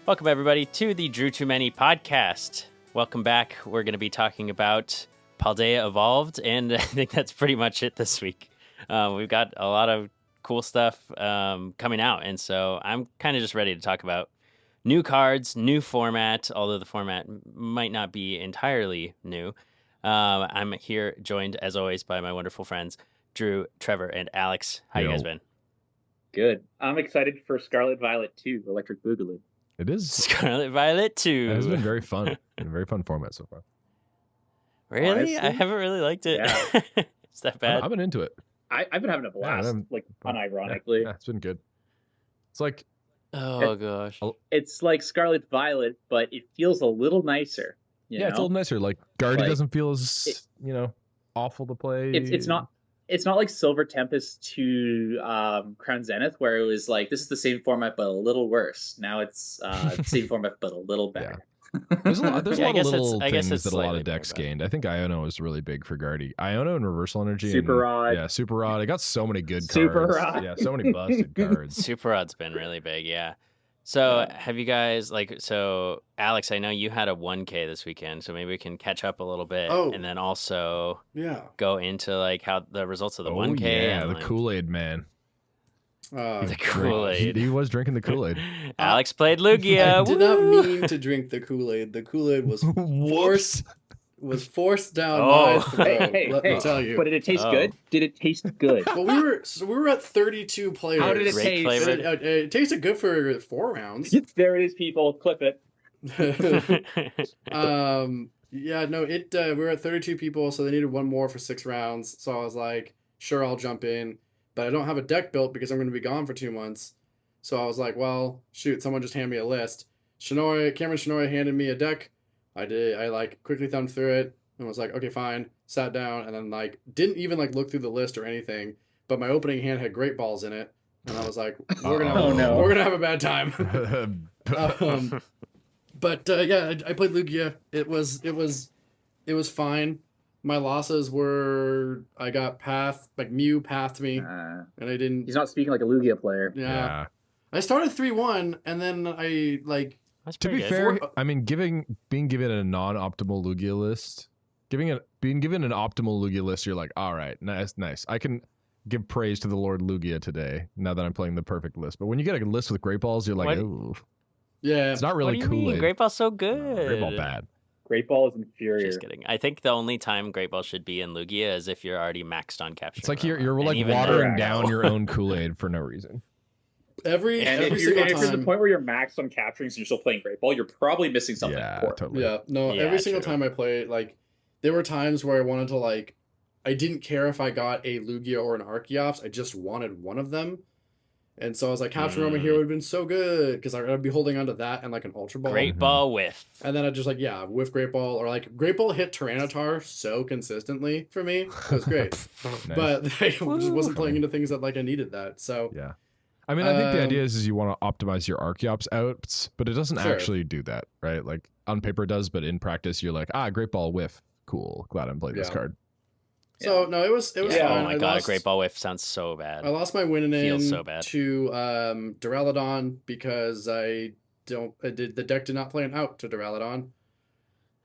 Welcome, everybody, to the DrewTooMany podcast. Welcome back. We're going to be talking about Paldea Evolved, and I think that's pretty much it this week. We've got a lot of cool stuff coming out, and so I'm kind of just ready to talk about new cards, new format, although the format might not be entirely new. I'm here joined, as always, by my wonderful friends, Drew, Trevor, and Alex. How you guys been? Good. I'm excited for Scarlet Violet 2, Electric Boogaloo. It is Scarlet Violet 2. It has been very fun. A very fun format so far. Really? Honestly? I haven't really liked it. Yeah. Is that bad? I've been into it. I've been having a blast, unironically. Yeah, it's been good. It's like... Oh, gosh. It's like Scarlet Violet, but it feels a little nicer. You know? It's a little nicer. Like, Guardy doesn't feel as, awful to play. It's not like Silver Tempest to Crown Zenith, where it was like, this is the same format, but a little worse. Now it's the same format, but a little better. Yeah. There's a lot of little things that a lot slightly of decks gained. I think Iono was really big for Guardy. Iono and Reversal Energy. Super Rod. Yeah, Super Rod. I got so many good cards. Super Rod. Yeah, so many busted cards. Super Rod's been really big, yeah. So have you guys, Alex, I know you had a 1K this weekend, so maybe we can catch up a little bit and then also go into how the results of the 1K. Yeah, the Kool-Aid man. The Kool-Aid. He was drinking the Kool-Aid. Alex played Lugia. I did not mean to drink the Kool-Aid. The Kool-Aid was forced down my throat. Let me tell you. But did it taste good? Did it taste good? Well, we were at 32 players. How did it taste? It tasted good for 4 rounds. There it is, people. Clip it. We were at 32 people, so they needed one more for 6 rounds. So I was like, sure, I'll jump in. But I don't have a deck built because I'm going to be gone for 2 months. So I was like, well, shoot, someone just hand me a list. Cameron Shinoy handed me a deck. I quickly thumbed through it and was like, okay, fine. Sat down and then didn't even look through the list or anything. But my opening hand had Great Balls in it, and I was like, we're gonna have a bad time. I played Lugia. It was fine. My losses were I got Mew pathed me, and I didn't. He's not speaking like a Lugia player. Yeah. I started 3-1, and then to be fair, I mean, being given a non-optimal Lugia list, being given an optimal Lugia list, you're like, all right, nice. I can give praise to the Lord Lugia today. Now that I'm playing the perfect list, but when you get a list with Great Balls, you're like, ooh, yeah, it's not really cool. Great Ball's so good. Great Ball bad. Great Ball is inferior. Just kidding. I think the only time Great Ball should be in Lugia is if you're already maxed on capture. It's like you're watering down your own Kool-Aid for no reason. Every single if you're time. to the point where you're maxed on capturing, so you're still playing Great Ball, you're probably missing something important. Totally. Yeah, no. Yeah, every single time I play, there were times where I wanted to I didn't care if I got a Lugia or an Archeops. I just wanted one of them, and so I was like, Capture Roman here would have been so good because I'd be holding onto that and an Ultra Ball. Great Ball whiff. And then I just whiff Great Ball or Great Ball hit Tyranitar so consistently for me. It was great, Nice. but I just wasn't playing into things that I needed that. So yeah. I mean, I think the idea is you want to optimize your Archeops outs, but it doesn't actually do that, right? On paper it does, but in practice you're like, Great Ball whiff, cool. Glad I'm playing this card. So no, it was fine. Oh my god, a Great Ball whiff sounds so bad. I lost my winning in so bad. to Duraludon because the deck did not play an out to Duraludon.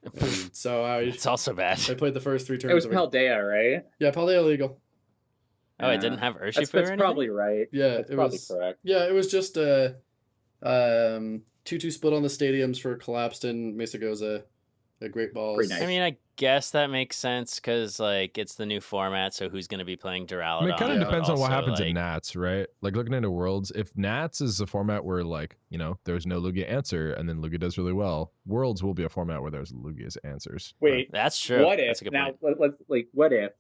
And so it's also bad. I played the first 3 turns. It was Paldea, right? Yeah, Paldea legal. Oh, it didn't have Urshifu or anything? That's probably right. Yeah, it was correct. Yeah, it was just a 2-2 split on the stadiums for Collapsed and Mesagoza. Great Balls. Pretty nice. I mean, I guess that makes sense because it's the new format, so who's going to be playing Duraludon? I mean, it kind of depends on what also, happens in Nats, right? Looking into Worlds, if Nats is a format where there's no Lugia answer and then Lugia does really well, Worlds will be a format where there's Lugia's answers. Wait, that's true. What if that's a good now? point. Let's what if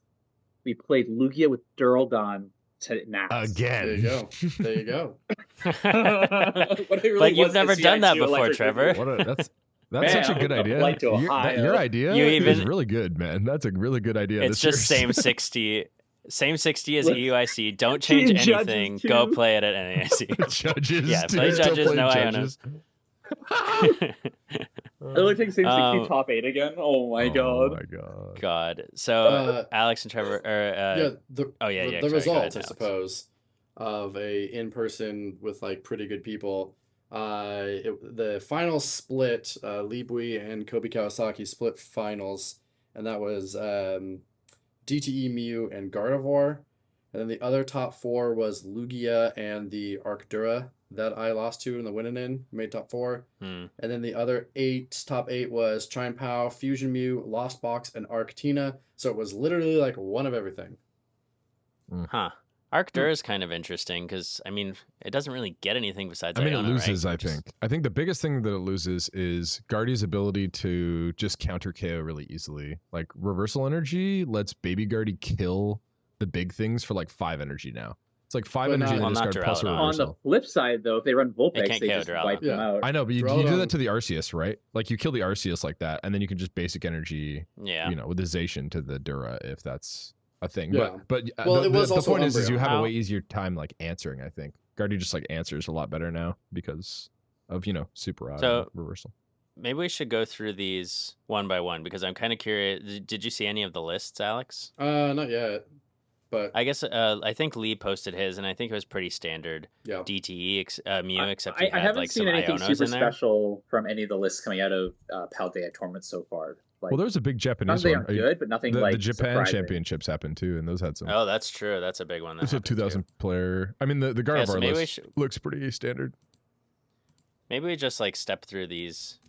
we played Lugia with Duraludon to Nats? Again. There you go. But you've never done that before, Trevor. That's such a good idea. Your idea is really good, man. That's a really good idea. It's just same 60. Same 60 as EUIC. Don't change anything. Go play it at NAIC. Judges. Yeah, play judges, no Ionos. It only takes same 60 top 8 again. Oh my god. God. So Alex and Trevor. The results, I suppose, of a in-person with like pretty good people. The finals split. Libui and Kobe Kawasaki split finals, and that was DTE, Mew, and Gardevoir. And then the other top 4 was Lugia and the Arctura that I lost to in the win-in, made top 4. And then the other top 8 was Chien-Pao, Fusion Mew, Lost Box, and Arctina. So it was literally like one of everything. Huh. Arctura is kind of interesting because, I mean, it doesn't really get anything besides it Iona, loses, right? I think. I think the biggest thing that it loses is Guardy's ability to just counter KO really easily. Like, Reversal Energy lets Baby Guardy kill the big things for like 5 energy now. It's like 5 energy and discard plus a reversal. On the flip side, though, if they run Vulpix, they just wipe them out. I know, but you do that to the Arceus, right? Like, you kill the Arceus like that, and then you can just basic energy, with the Zacian to the Dura if that's a thing. Yeah. But the point is you have a way easier time like answering, I think. Guardy just like answers a lot better now because of, Super Rod and reversal. Maybe we should go through these one by one because I'm kind of curious. Did you see any of the lists, Alex? Not yet. But I guess I think Lee posted his, and I think it was pretty standard DTE Mew, except he had haven't like seen some anything Ionos super in there. special from any of the lists coming out of Paldea tournaments so far. Like, well, there's a big Japanese they one. aren't good, but nothing the Japan surprising. Championships happened too, and those had some. Oh, that's true. That's a big one. There's a 2,000 player. I mean, the Gardevoir list should, looks pretty standard. Maybe we just like step through these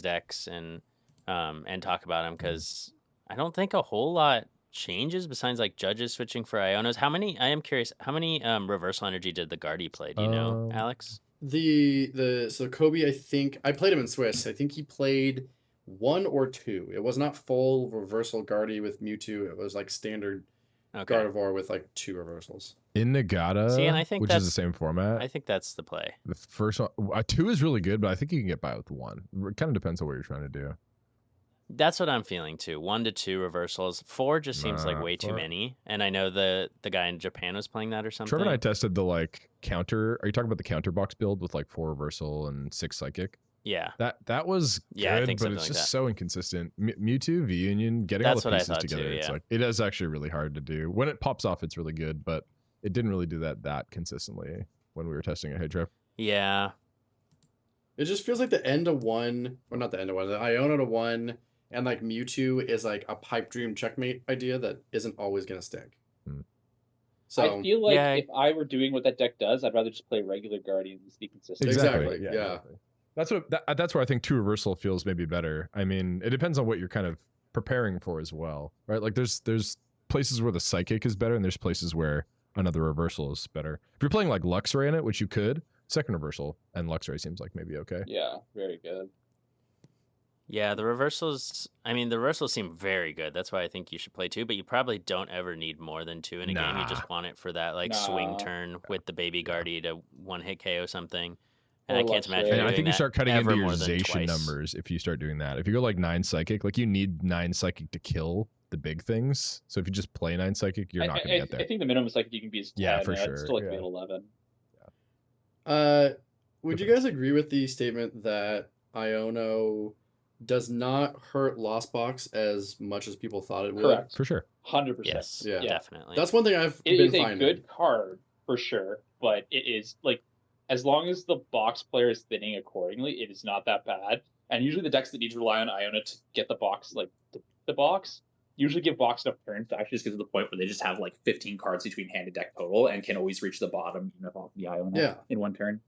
decks and talk about them because I don't think a whole lot changes besides like judges switching for Ionos. I am curious, how many reversal energy did the Guardy play? Do you know, Alex? So Kobe, I think I played him in Swiss. I think he played 1 or 2. It was not full reversal Guardy with Mewtwo. It was like standard Gardevoir with like 2 reversals. In Nagata, and I think which is the same format. I think that's the play. The first one, 2 is really good, but I think you can get by with 1. It kind of depends on what you're trying to do. That's what I'm feeling too. 1 to 2 reversals. 4 just seems like way too many. And I know the guy in Japan was playing that or something. Trevor and I tested the like counter. Are you talking about the counter box build with like 4 reversal and 6 psychic? Yeah. That was good, I think but it's just so inconsistent. Mewtwo, V-Union, getting all the pieces together. It's like it is actually really hard to do. When it pops off, it's really good, but it didn't really do that consistently when we were testing it. Hey, Trev. Yeah. It just feels like the end of 1, or not the end of 1, the Iona to 1. And like Mewtwo is like a pipe dream checkmate idea that isn't always going to stick. So I feel like if I were doing what that deck does, I'd rather just play regular Guardians to be consistent. Exactly. Yeah. That's where I think 2 reversal feels maybe better. I mean, it depends on what you're kind of preparing for as well, right? Like there's places where the psychic is better, and there's places where another reversal is better. If you're playing like Luxray in it, which you could, second reversal and Luxray seems like maybe okay. Yeah, very good. Yeah, the reversals seem very good. That's why I think you should play 2, but you probably don't ever need more than 2 in a game. You just want it for that swing turn with the Baby Guardy to 1-hit KO something. And I can't imagine. And I think you start cutting into your Zacian Zacian numbers if you start doing that. If you go like 9 psychic, like you need 9 psychic to kill the big things. So if you just play 9 psychic, you're not going to get there. I think the minimum psychic you can be is 10. Yeah, for sure. It's still like 11. Would you guys agree with the statement that Iono does not hurt Lost Box as much as people thought it would? Correct. For sure. 100%. Yes, yeah, definitely. That's one thing I've been finding. It is a good card, for sure, but it is, like, as long as the box player is thinning accordingly, it is not that bad. And usually the decks that need to rely on Iona to get the box, like, the box, usually give box enough turns to actually just get to the point where they just have, like, 15 cards between hand and deck total and can always reach the bottom even off the Iona in one turn.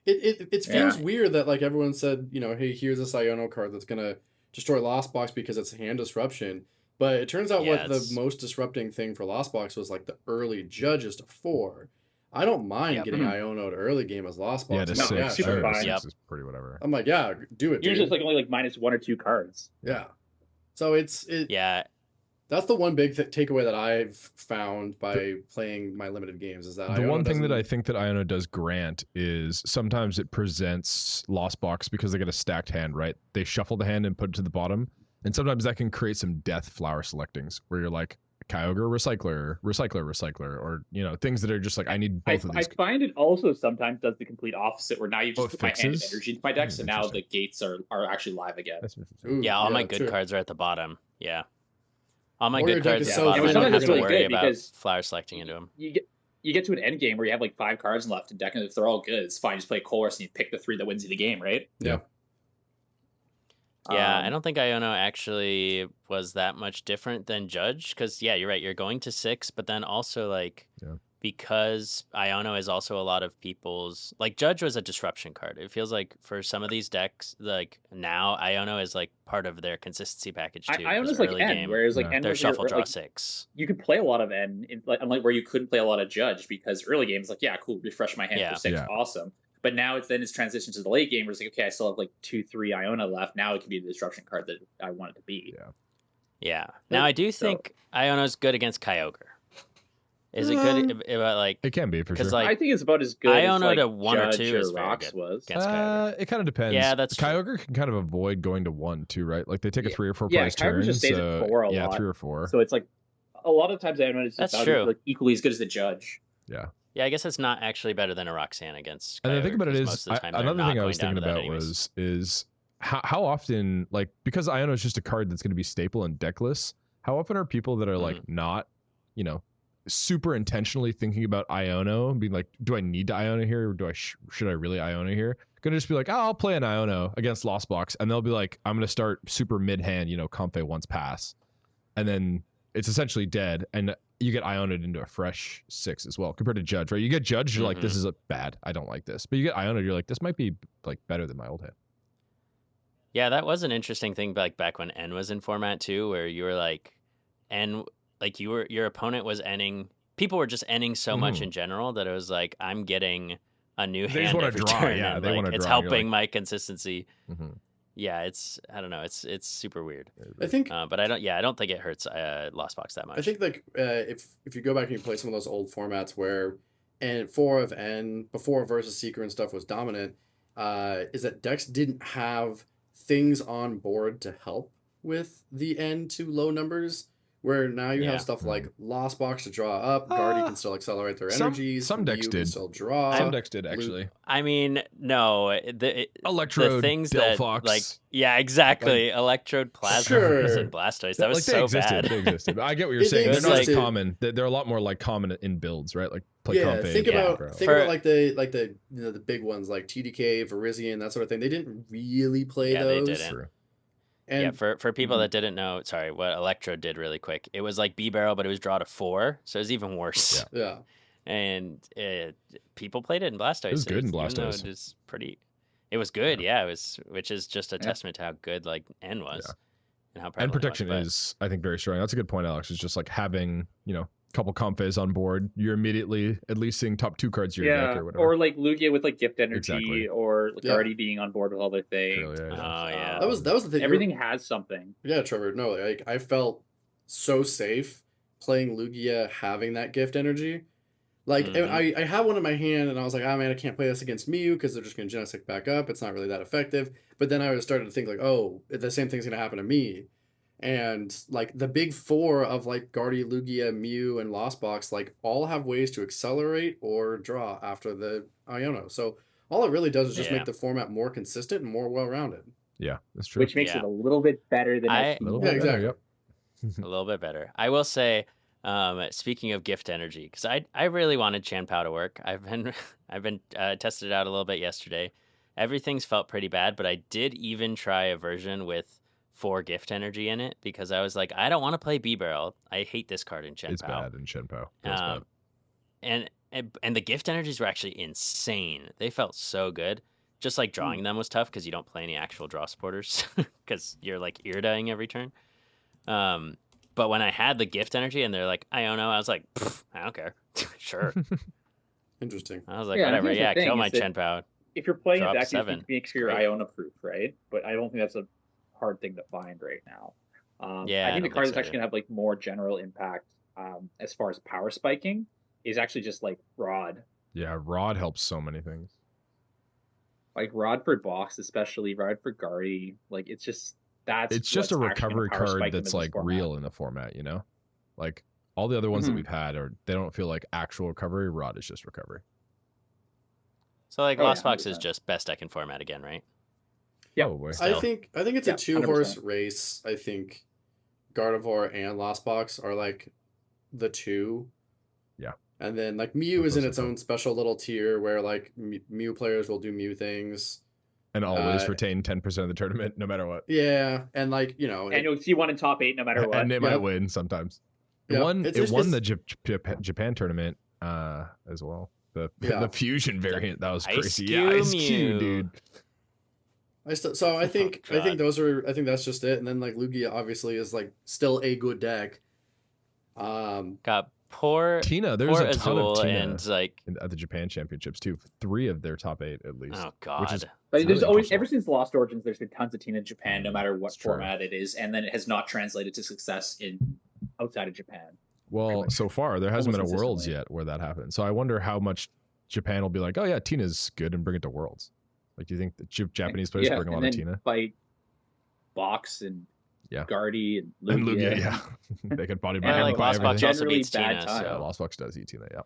It feels weird that like everyone said, hey, here's this Iono card that's gonna destroy Lost Box because it's hand disruption. But it turns out what the most disrupting thing for Lost Box was like the early judges to 4. I don't mind getting Iono to early game as Lost Box. Yeah, to 6. Super fine. Is pretty whatever. I'm like, yeah, do it. Usually it's like only like -1 or 2 cards. Yeah. So that's the one big takeaway that I've found by playing my limited games is that the Iono one thing that I think that Iono does grant is sometimes it presents Lost Box because they get a stacked hand, right? They shuffle the hand and put it to the bottom, and sometimes that can create some death flower selectings where you're like, Kyogre recycler, or things that are just like I need both of these. I find it also sometimes does the complete opposite, where now you just put my hand of energy into my deck, so now the gates are actually live again. Yeah, all my good cards are at the bottom. Yeah, all my Warrior good cards deck are is at the so bottom. I don't have to really worry good about because flower selecting into them. You get to an end game where you have like 5 cards left in deck, and if they're all good, it's fine. Just play Colress and you pick the 3 that wins you the game, right? Yeah. Yeah, I don't think Iono actually was that much different than Judge, because yeah, you're right. You're going to 6, but then also like because Iono is also a lot of people's, like Judge was a disruption card. It feels like for some of these decks, like now Iono is like part of their consistency package too. Iono's like N, whereas like N they're was shuffle draw like, 6. You could play a lot of N, unlike where you couldn't play a lot of Judge, because early games like cool, refresh my hand for 6, awesome. But now it's transitioned to the late game where it's like, okay, I still have like 2-3 Iona left. Now it can be the disruption card that I want it to be. Yeah. Now I do think Iono's good against Kyogre. Is it good about like? It can be for sure. Like, I think it's about as good Iono as like to 1 or 2 is very Rocks good was. against Kyogre. It kind of depends. Yeah, that's true. Kyogre can kind of avoid going to 1 too, right? Like they take a 3 or 4 price Kyogre turn. just stays at 4 a lot. 3 or 4. So it's like a lot of times Iono is like equally as good as the Judge. Yeah. Yeah, I guess it's not actually better than a Roxanne against Kyogre. And the thing about it is, another thing I was thinking about is how often, like, because Iono is just a card that's going to be staple in deck lists, how often are people that are like not, super intentionally thinking about Iono and being like, do I need to Iono here, or should I really Iono here? Gonna just be like, I'll play an Iono against Lost Box, and they'll be like, I'm gonna start super mid hand, Comfey once pass, and then it's essentially dead, and you get Iona'd into a fresh 6 as well, compared to Judge, right? You get Judge, you're like, this is bad, I don't like this. But you get Iona'd, you're like, this might be like better than my old hand. Yeah, that was an interesting thing, like back when N was in format too, where you were like, N, like your opponent was Nning, people were just Nning so much in general that it was like, I'm getting a new hand every turn. Yeah, they want to draw. It's helping my consistency. Yeah, I don't know. It's super weird. I think, but I don't think it hurts Lost Box that much. I think like if you go back and you play some of those old formats where N4 of N before Versus Seeker and stuff was dominant, is that decks didn't have things on board to help with the N to low numbers. Where now you have stuff like Lost Box to draw up, Guardy can still accelerate their energies. Some decks did. Still draw. Some decks did, actually. I mean, no. Electrode, the things Delphox. Like, yeah, exactly. Like, Electrode, Plasma, and Blastoise. That was so bad. They existed. I get what you're saying. They're not as common. They're a lot more like common in builds, right? Like play Comfey. Think about like the the big ones like TDK, Virizion, that sort of thing. They didn't really play those. They didn't. And for people that didn't know, what Electrode did really quick, it was like B-Barrel, but it was draw to 4, so it was even worse. Yeah. And people played it in Blastoise. It was good in Blastoise. It was good, it was, which is just a testament to how good like N was. And how prevalent protection is, I think, very strong. That's a good point, Alex. It's just like having, couple Comfeys on board, you're immediately at least seeing top 2 cards of your deck or whatever. Or like Lugia with like gift energy, or like already being on board with all their things. That was the thing. Everything has something. Yeah, Trevor. No, like I felt so safe playing Lugia having that gift energy. Like I had one in my hand and I was like, man, I can't play this against Mew because they're just gonna Genesect back up. It's not really that effective. But then I started to think like, oh, the same thing's gonna happen to me. And like the big 4 of like Guardy, Lugia, Mew, and Lost Box, like all have ways to accelerate or draw after the Iono. So all it really does is just make the format more consistent and more well-rounded. Yeah, that's true. Which makes it a little bit better than exactly. A little bit better. I will say, speaking of gift energy, because I really wanted Chanpao to work. I've been tested it out a little bit yesterday. Everything's felt pretty bad, but I did even try a version with 4 gift energy in it because I was like, I don't want to play B-Barrel. I hate this card in Chanpao. It's bad in Chanpao. And the gift energies were actually insane. They felt so good. Just like drawing them was tough because you don't play any actual draw supporters because you're like ear dying every turn. But when I had the gift energy and they're like, I don't know, I was like, I don't care. Sure. Interesting. I was like, whatever. Yeah, kill my Chanpao. If you're playing a deck, you think make sure you're Iona proof, right? But I don't think that's a hard thing to find right now. I think the card that's actually gonna have like more general impact as far as power spiking is actually just like Rod. Yeah, Rod helps so many things. Like Rod for box, especially Rod for Guardy. Like it's just a recovery card that's like real in the format, Like All the other ones that we've had they don't feel like actual recovery. Rod is just recovery. So like Lost Box is just best deck in format again, right? Yeah, I think it's a 2-horse race. I think Gardevoir and Lost Box are like the two. Yeah. And then like Mew is in its own special little tier where like Mew players will do Mew things. And always retain 10% of the tournament, no matter what. Yeah, and like, and you'll see one in top 8 no matter what. And it might win sometimes. It won the Japan tournament as well. The fusion variant, that was crazy. Ice Q, dude. I think that's just it. And then like Lugia obviously is like still a good deck. Got poor Tina. There's a ton of Tina and like at the Japan Championships too. 3 of their top 8 at least. Oh god. Which is but there's always ever since Lost Origins, there's been tons of Tina in Japan, no matter what format it is, and then it has not translated to success in outside of Japan. Well, so far there hasn't been a Worlds yet where that happened. So I wonder how much Japan will be like, oh yeah, Tina's good, and bring it to Worlds. Like, do you think the Japanese players bring a lot of Tina? Fight Box and Guardy and Lugia. Yeah. They could body like Lost Box also beats Tina. So. Lost Box does eat Tina, yeah.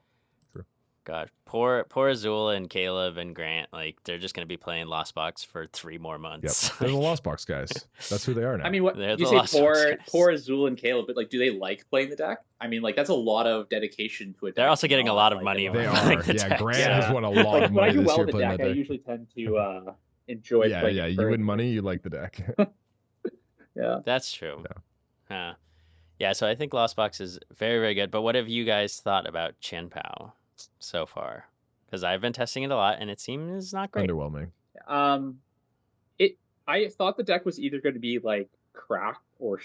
True. God, poor Azul and Caleb and Grant, like they're just gonna be playing Lost Box for 3 more months. Yep. They're the Lost Box guys. That's who they are now. I mean, what you say poor Azul and Caleb, but like, do they like playing the deck? I mean, like, that's a lot of dedication to it. They're also getting a lot of money. They are. Grant has won a lot of money this year playing that deck. I usually tend to enjoy playing. Yeah, you win money, you like the deck. Yeah, that's true. Yeah, so I think Lost Box is very, very good. But what have you guys thought about Chen Pao so far? Because I've been testing it a lot, and it seems not great. Underwhelming. I thought the deck was either going to be like crap or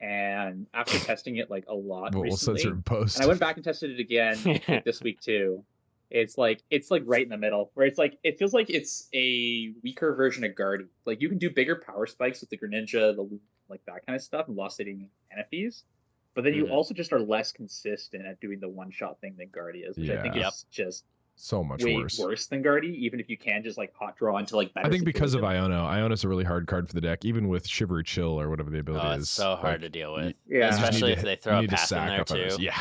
and after testing it like a lot recently, and I went back and tested it again this week too. It's like right in the middle, where it's like it feels like it's a weaker version of Guardy. Like, you can do bigger power spikes with the Greninja, the like that kind of stuff, and lost hitting NFTs. But then you also just are less consistent at doing the one-shot thing than Guardy is, which I think is just so much worse than Guardy, even if you can just like hot draw into like better. I think because of Iono's a really hard card for the deck, even with Shivery Chill or whatever the ability is. It's so hard to deal with. Yeah, especially if they throw a path in there too. Yeah.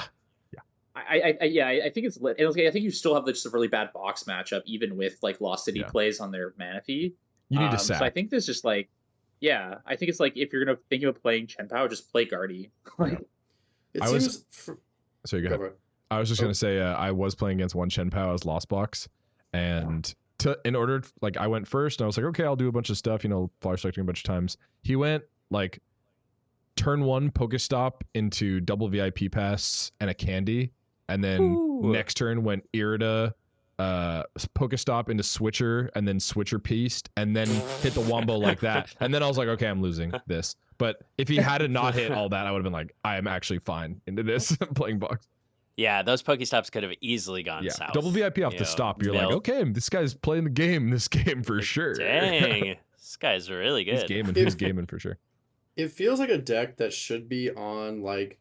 I think it's lit. I think you still have just a really bad box matchup, even with like Lost City plays on their Manaphy. You need to sack. So I think there's just like, I think it's like, if you're gonna think of playing Chen Pao, just play Guardy. Sorry, go ahead. I was just gonna say I was playing against one Chen Pao as Lost Box, and in order, like, I went first, and I was like, okay, I'll do a bunch of stuff, flower selecting a bunch of times. He went like turn 1 Pokestop into double VIP pass and a candy. And then next turn went Irida, Pokestop into Switcher, and then Switcher Pieced, and then hit the Wombo like that. And then I was like, okay, I'm losing this. But if he had not hit all that, I would have been like, I am actually fine into this playing box. Yeah, those Pokestops could have easily gone south. Double VIP off the stop. You're like, okay, this guy's playing the game this game for sure. Dang, this guy's really good. He's gaming for sure. It feels like a deck that should be on like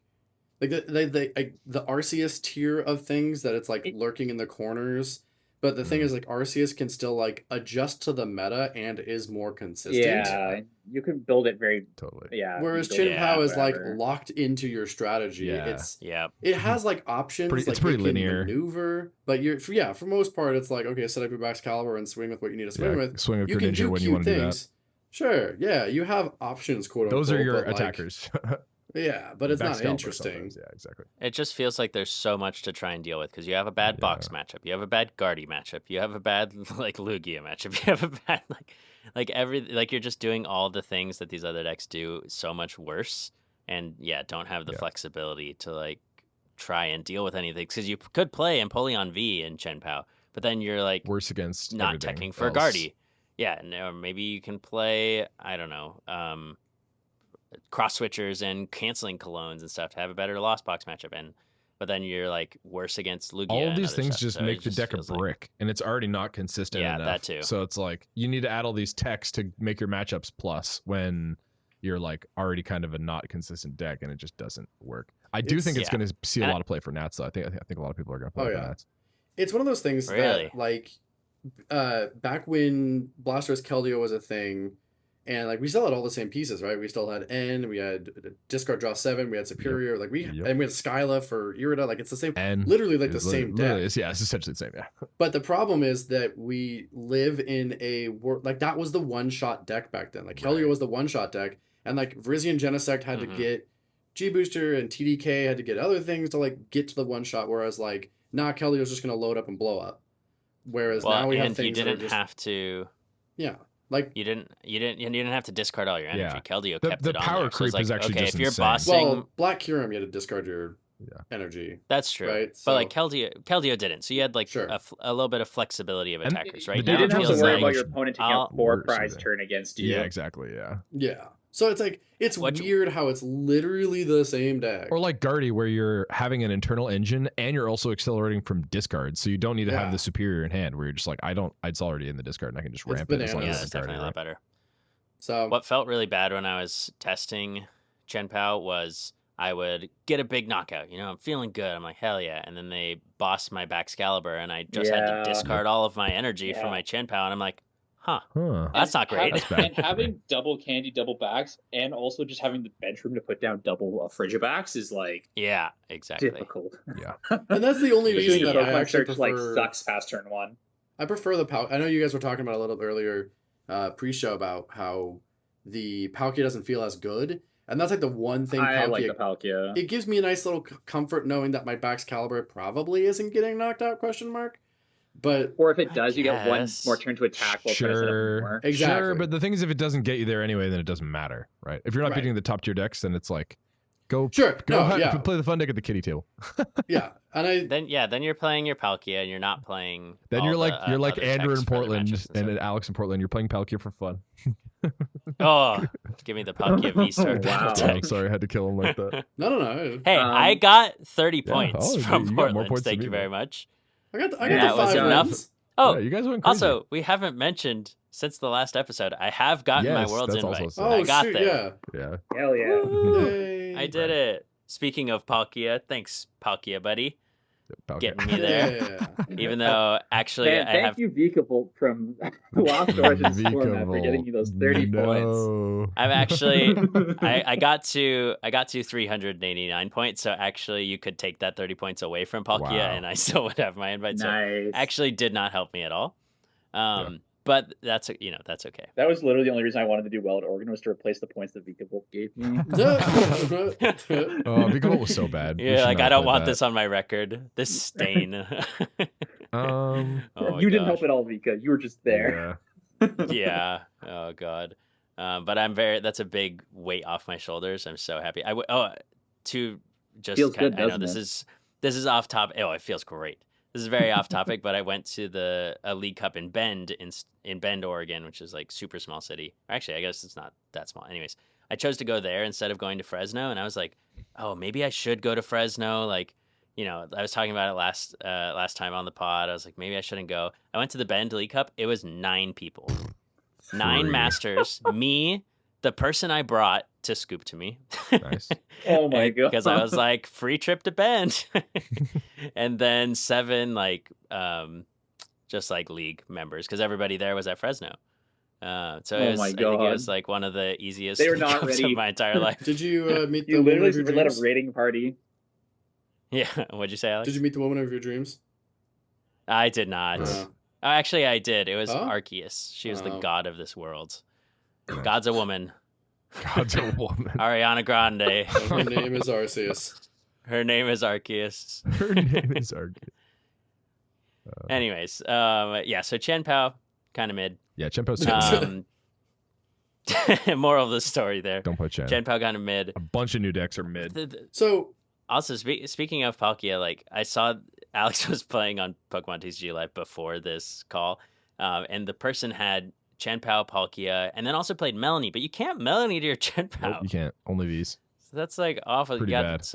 the Arceus tier of things, that it's like lurking in the corners. But the thing is, like, Arceus can still like adjust to the meta and is more consistent. Yeah, you can build it very totally. Yeah. Whereas Chen Pao is like locked into your strategy. Yeah. It has like options. It's pretty linear maneuver, but for most part, it's like, okay, set up your Max Caliber and swing with what you need to swing with. Swing with you Greninja can do when cute you want to do things. that. Sure, yeah, you have options, quote unquote. Those are your attackers. Yeah, but it's not interesting. Yeah, exactly. It just feels like there's so much to try and deal with, because you have a bad box matchup, you have a bad Guardy matchup, you have a bad like Lugia matchup, you have a bad you're just doing all the things that these other decks do so much worse, and don't have the flexibility to like try and deal with anything, because you could play Empoleon V in Chen Pao, but then you're like worse against not teching for Guardy. Yeah, or maybe you can play, I don't know, cross switchers and canceling colognes and stuff to have a better Lost Box matchup, but then you're like worse against Lugia. All of these things stuff, just make the deck a brick, and it's already not consistent enough. That too. So it's like you need to add all these techs to make your matchups plus when you're like already kind of a not consistent deck, and it just doesn't work. I do think it's going to see a lot of play for Nats, though. I think a lot of people are going to play for Nats. It's one of those things that like back when Blastoise Keldeo was a thing, And like we still had all the same pieces, right? We still had N, we had discard draw 7, we had Superior, like and we had Skyla for Irida, like it's the same, and literally like the same deck. It's essentially the same, yeah. But the problem is that we live in a world like that was the one-shot deck back then. Like Keldeo was the one-shot deck, and like Virizion Genesect had to get G Booster, and TDK had to get other things to like get to the one-shot. Whereas like Keldeo's just gonna load up and blow up. Whereas now we have things you didn't that are just, have to. Yeah. Like you didn't have to discard all your energy. Yeah. Keldeo kept it on power there. creep so it's is like, actually okay, just if you're insane. bossing, well, Black Kyurem, you had to discard your energy. that's true. Right? But So- like Keldeo didn't, so you had like Sure. a little bit of flexibility of And attackers, right? the You Now it didn't have to feels worry like about your opponent taking a I'll- 4-prize turn against you. Yeah, exactly, yeah. Yeah. So it's like it's weird how it's literally the same deck. Or like Guardy, where you're having an internal engine and you're also accelerating from discard, so you don't need to have the superior in hand. Where you're just like, it's already in the discard, and I can just It's ramp it. As long bananas. yeah, as it's definitely a lot better. So What felt really bad when I was testing Chen Pao was I would get a big knockout. You know, I'm feeling good. I'm like, hell yeah. And then they bossed my Baxcalibur, and I just had to Yeah. discard all of my energy for Yeah. my Chen Pao. And I'm like, huh, Huh. that's not great. That's bad. And having double candy, double backs, and also just having the bench room to put down double Frigibacks is like Yeah, exactly. difficult. Yeah. and that's the only Especially reason when that I Pokemon actually Search prefer. sucks past turn 1. I prefer the Palkia. I know you guys were talking about a little bit earlier, pre-show about how the Palkia doesn't feel as good, and that's like the one thing. I Palkia, like the Palkia. It gives me a nice little comfort knowing that my Baxcalibur probably isn't getting knocked out? Question mark. But Or if it does, you get one guess. more turn to attack while trying to set up more. Exactly. Sure, but the thing is, if it doesn't get you there anyway, then it doesn't matter, right? If you're not Right. beating the top tier decks, then it's like, go yeah, play the fun deck at the kitty table. yeah, and I Then you're playing your Palkia, and you're not playing. Then all you're like the, like other Andrew techs in for the Portland matches and stuff. Alex in Portland. You're playing Palkia for fun. Oh, give me the Palkia V-Star Wow. battle Oh, tech. I'm sorry, I had to kill him like that. no. Hey, I got 30 Yeah. points Oh, from you got more Portland. points Thank than you me, very man. much. I got Yeah, the that was 5 enough. wins. Oh, Yeah, you guys went crazy. also, we haven't mentioned since the last episode, I have gotten my Yes, World's that's also invite. sick. Oh I got shoot, there. Yeah. Hell yeah. Woo! Yay. I did it. Speaking of Palkia, thanks, Palkia, buddy. Palkia. Getting me there. Yeah. Even though, actually, Man, I thank have... you, Vikavolt from Lost Origins format for getting you those 30 points. No. I'm actually... I got to 389 points, so actually you could take that 30 points away from Palkia, Wow. and I still would have my invite. So Nice. actually did not help me at all. But that's that's okay. That was literally the only reason I wanted to do well at Oregon was to replace the points that Vikavolt gave me. Oh, Vikavolt was so bad. We Yeah, should like not I don't play want that. this on my record. This stain. Um, Oh my you didn't gosh. help at all, Vika. You were just there. yeah. Yeah. Oh god. But that's a big weight off my shoulders. I'm so happy. To just Feels good, I know doesn't this is off topic. Oh, it feels great. This is very off topic, but I went to a League Cup in Bend in Bend, Oregon, which is like super small city. Actually, I guess it's not that small. Anyways, I chose to go there instead of going to Fresno, and I was like, oh, maybe I should go to Fresno. Like, you know, I was talking about it last time on the pod. I was like, maybe I shouldn't go. I went to the Bend League Cup. It was 9 people, 9 Free. masters, me, the person I brought to scoop to me. Nice. Oh my god. Because I was like, free trip to Bend. And then 7 just like league members, because everybody there was at Fresno. So it was, my I think it God. was like one of the easiest They were not cups ready. of my entire life. Did you meet the You woman literally of your led a dreams? rating party. Yeah, what'd you say, Alex? Did you meet the woman of your dreams? I did not. Uh, Actually, I did. It was Oh? Arceus. She was the Oh. god of this world. God's a woman. God's a woman. Ariana Grande. her name is Arceus. Her name is Arceus. Her name is Arceus. Anyways, yeah, so Chen Pao, kind of mid. Yeah, Chenpo's too. Moral of the story there. Don't play Chen. Chen Pao kind of mid. A bunch of new decks are mid. So Also, speaking of Palkia, like I saw Alex was playing on Pokemon TCG Live before this call, and the person had Chen Pao, Palkia, and then also played Melanie, but you can't Melanie to your Chen Pao. Nope, you can't. Only these. So that's like awful. Pretty you got bad.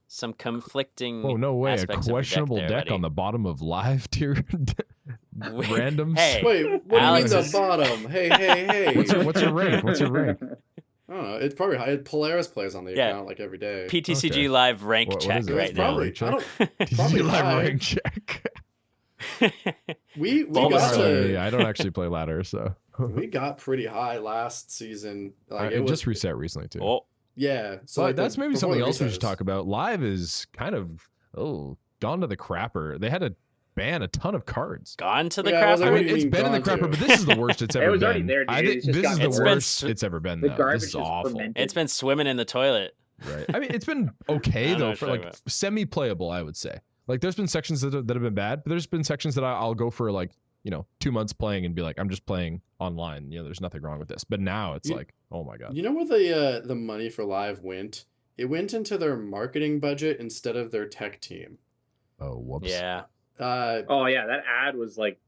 some conflicting. Oh, no way. A aspects of your questionable there, deck buddy. on the bottom of live tier randoms. Hey, wait, what Alex do you mean is- the bottom? Hey. What's your rank? What's your rank? I don't know. It's probably high. Polaris plays on the Yeah. account like every day. PTCG Okay. Live rank What check is it? right It's now. probably. I don't. TCG Probably live high. rank check. We Bulbasaur. got to. I don't actually play ladder, so We got pretty high last season. Like It just reset recently too. Oh, yeah. So But that's maybe something else we should resets. talk about. Live is kind of gone to the crapper. They had to ban a ton of cards. gone to the Yeah, I was crapper. like, what do you It's mean been in the gone crapper, to? but this is the worst it's ever been. was already there, dude. I think It's just this is gotten the worse. worst it's ever been. The Though. garbage This is is awful. fermented. It's been swimming in the toilet. Right. I mean, it's been I okay don't know though what for you're like talking semi-playable. I would say. Like, there's been sections that have been bad, but there's been sections that I'll go for like 2 months playing and be like, I'm just playing online. There's nothing wrong with this. But now it's like, oh my god. You know where the money for Live went? It went into their marketing budget instead of their tech team. Oh, whoops. Yeah. Oh yeah, that ad was like.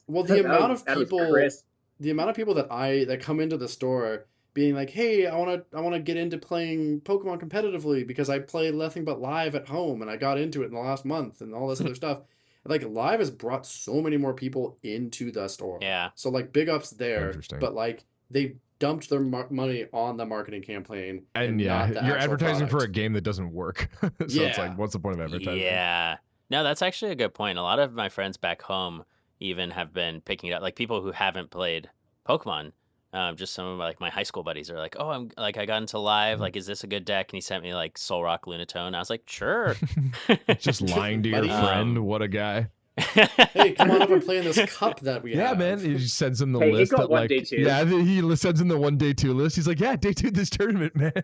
Well, the amount of that was people, crisp. the amount of people that come into the store being like, "Hey, I want to get into playing Pokemon competitively because I play nothing but Live at home and I got into it in the last month and all this other stuff." Like, Live has brought so many more people into the store. Yeah. So like, big ups there. Interesting. But like, they dumped their money on the marketing campaign. And not the you're actual advertising for a product. game that doesn't work. So it's Yeah. like, what's the point of advertising? Yeah. No, that's actually a good point. A lot of my friends back home even have been picking it up. Like people who haven't played Pokemon. Just some of my high school buddies are like, "Oh, I'm like I got into Live. Like, is this a good deck?" And he sent me like Solrock Lunatone. I was like, "Sure." Just lying to your Buddy. friend. What a guy. Hey, come on up and play in this cup that we Yeah, have. man. He just sends him the Hey, he list. got That, one like, day two. Yeah, he sends him the 1 day 2 list. He's like, yeah, day 2 this tournament, man.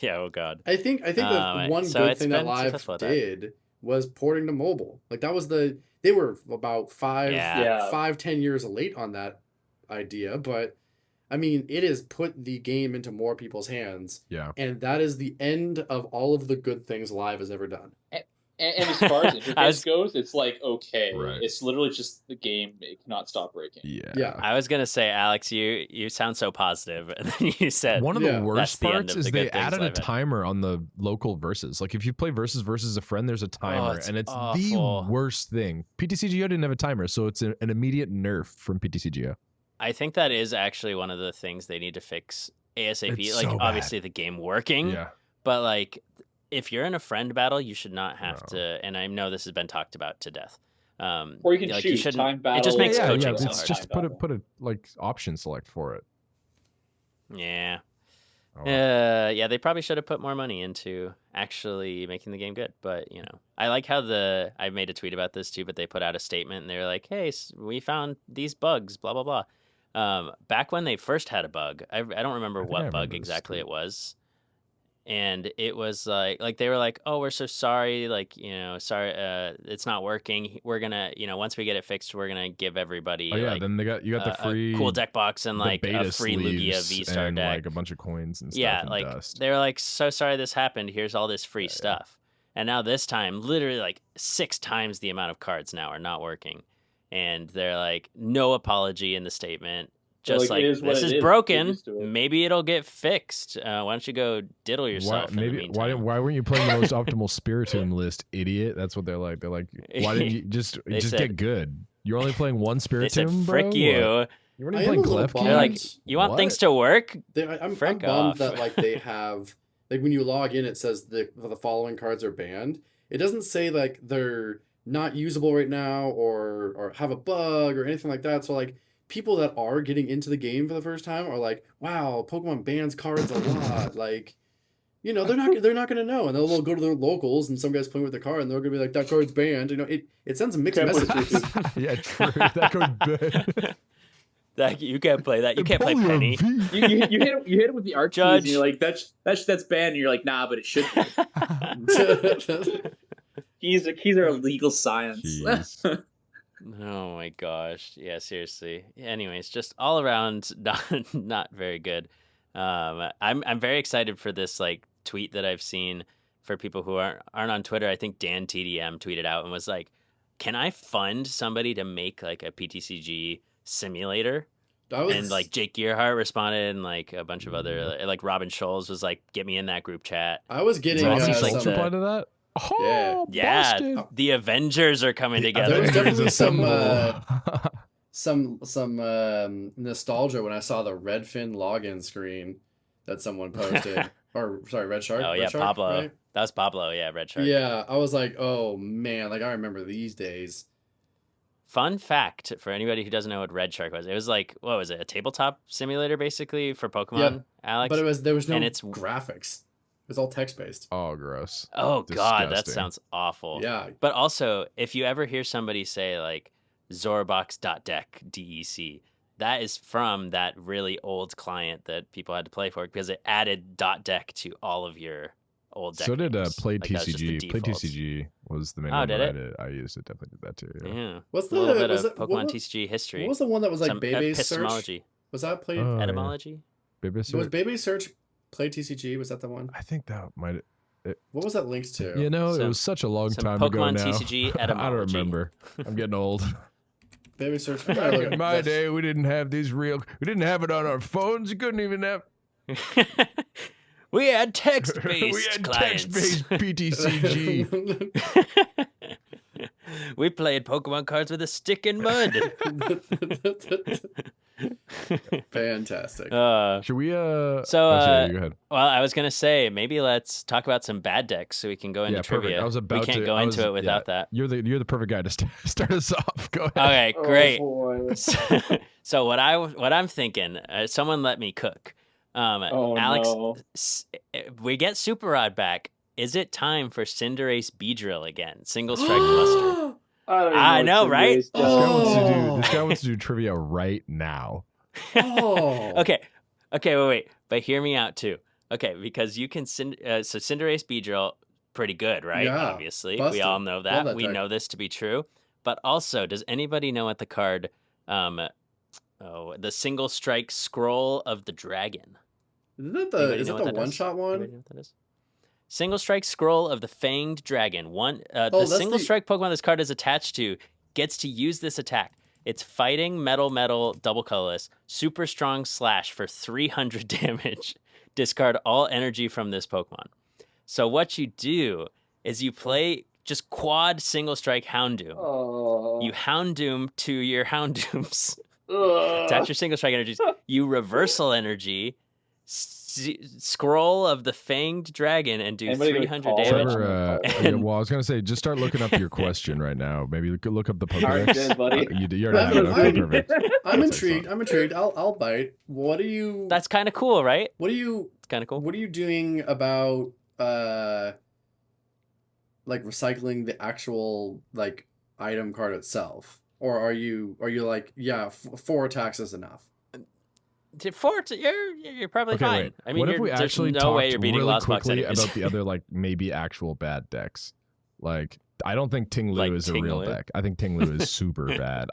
Yeah. Oh God. I think the one so good it's thing that been Live successful at that. did was porting to mobile. Like that was they were about 5-10 years late on that idea, but I mean, it has put the game into more people's hands. Yeah. And that is the end of all of the good things Live has ever done. And as far as interface goes, it's like okay. Right. It's literally just the game. It cannot stop breaking. Yeah. I was gonna say, Alex, you sound so positive, and then you said One of the Yeah. That's worst the end parts of is the they good things added a I've had. timer on the local versus. Like, if you play versus a friend, there's a timer, it's and it's awful. the worst thing. PTCGO didn't have a timer, so it's an immediate nerf from PTCGO. I think that is actually one of the things they need to fix ASAP. It's Like, so bad. obviously the game working, Yeah. but like if you're in a friend battle, you should not have No. to. And I know this has been talked about to death. Or you can like, choose shouldn't- time battle. It just makes yeah, coaching yeah. so It's hard. just put a like option select for it. Yeah. Oh, well. Yeah, they probably should have put more money into actually making the game good. But, I like how I made a tweet about this too, but they put out a statement and they were like, hey, we found these bugs, blah, blah, blah. Back when they first had a bug, I don't remember I think I what remember bug this exactly tweet. it was. And it was like they were like, oh, we're so sorry. Like, sorry, it's not working. We're going to, once we get it fixed, we're going to give everybody Oh yeah, like, then you got the free a cool deck box and the like a beta free Lugia sleeves V-Star and deck. like a bunch of coins and stuff. Yeah, and like dust. they were like, so sorry this happened. Here's all this free stuff. And now this time, literally like 6 times the amount of cards now are not working. And they're like, no apology in the statement. Just Like, like, it is what this it is is. Get broken. used to it." Maybe it'll get fixed. Why don't you go diddle yourself in the meantime? why weren't you playing the most optimal Spiritomb list, idiot? That's what they're like. They're like, why didn't you just said- get good? You're only playing one They said, Spiritomb, bro. frick What? you. You weren't I even am a playing little Clef bummed. Key? They're like, you want What? things to work? I'm Frick bummed off. that like they have like when you log in, it says the following cards are banned. It doesn't say like they're not usable right now or have a bug or anything like that. So like people that are getting into the game for the first time are like, wow, Pokemon bans cards a lot. Like, they're not gonna know, and they'll go to their locals and some guy's playing with the card and they're gonna be like, that card's banned. It sends mixed Can't play messages. Yeah, true. That goes bad. You can't play that. You can't play Polio Penny. V. You hit it with the arch keys, Judge. and you're like, that's banned, and you're like, nah, but it should be. Keys are a legal science. Jeez. Oh my gosh. Yeah, seriously. Anyways, just all around not very good. I'm very excited for this like tweet that I've seen for people who aren't on Twitter. I think Dan TDM tweeted out and was like, "Can I fund somebody to make like a PTCG simulator?" And like Jake Gearhart responded, and like a bunch of other like Robin Scholes was like, "Get me in that group chat." I was getting So it Robin seems like Schultz the- replied to that? Oh, Yeah, busted. the Avengers are coming The together. There was Avengers definitely assemble. some nostalgia when I saw the Redfin login screen that someone posted. Or sorry, Red Shark. Oh Red yeah, Shark, Pablo. right? That was Pablo. Yeah, Red Shark. Yeah, I was like, oh man, like I remember these days. fun fact for anybody who doesn't know what Red Shark was, it was like, what was it, a tabletop simulator basically for Pokemon, Yep. Alex? But there was no and it's graphics. It was all text based. Oh, gross. Oh God, that Disgusting. sounds awful. Yeah. But also, if you ever hear somebody say like Zorobox.deck DEC, that is from that really old client that people had to play for because it added .deck to all of your old deck. So did names. Play Like, that was just the TCG. Play default. TCG was the main Oh, one did that it? I used it. Definitely did that too. Yeah. Yeah. What's A little bit was of it- Pokemon what was- TCG history. What was the one that was like Some Bebe's Search? epistemology. Was that played? Oh, yeah. Etymology? Baby Was Search. Bebe's Search Play TCG? Was that the one? I think that might. What was that linked to? You know, it Some- was such a long some time ago Pokemon now. TCG I don't etymology. remember. I'm getting old. Bebe's Search. Back in my day, we didn't have these real. We didn't have it on our phones. You couldn't even have. We had text-based we had clients. text-based PTCG. We played Pokemon cards with a stick in mud. Fantastic. Should we? So, actually, go ahead. Well, I was gonna say maybe let's talk about some bad decks so we can go into Yeah, perfect. trivia. I was about we can't to- go I into was- it without yeah. that. You're the perfect guy to start us off. Go ahead. Okay, great. Oh, boy. So what I'm thinking, someone let me cook. Oh, Alex, no. we get Super Rod back. Is it time for Cinderace Beedrill again? Single strike buster. I know, right? This guy wants to do. Oh. This guy wants to do trivia right now. Oh. Okay, wait. But hear me out too. Okay, because you can so Cinderace Beedrill, pretty good, right? Yeah, Obviously, busted. we all know Love that. that We deck. know this to be true. But also, does anybody know what the card, the single strike scroll of the dragon? Isn't that Anybody is know it what the that one is? shot Anybody one? know what that is? Single strike scroll of the fanged dragon. The that's single the- strike Pokemon this card is attached to gets to use this attack. It's fighting metal double colorless, super strong slash for 300 damage. Discard all energy from this Pokemon. So what you do is you play just quad single strike Houndoom. Oh. You Houndoom to your Houndooms. Ugh. Attach your single strike energies. You reversal energy, scroll of the fanged dragon, and do Anybody gonna 300 call it? damage. Trevor, And- well, I was gonna say, just start looking up your question right now. Maybe look up the Alright, Pokedex. good, buddy. You already have it. Okay, perfect. I'm That's intrigued. I'm intrigued. I'll bite. What are you? That's kind of cool, right? What are you? It's kind of cool. What are you doing about like recycling the actual like item card itself, or are you like four attacks is enough? You're probably Okay, fine. wait. I mean, what if we there's actually no way talked you're beating really Lost Box quickly enemies. about the other like maybe actual bad decks? Like, I don't think Ting Lu Like is a Ting real Lu? deck. I think Ting Lu is super bad.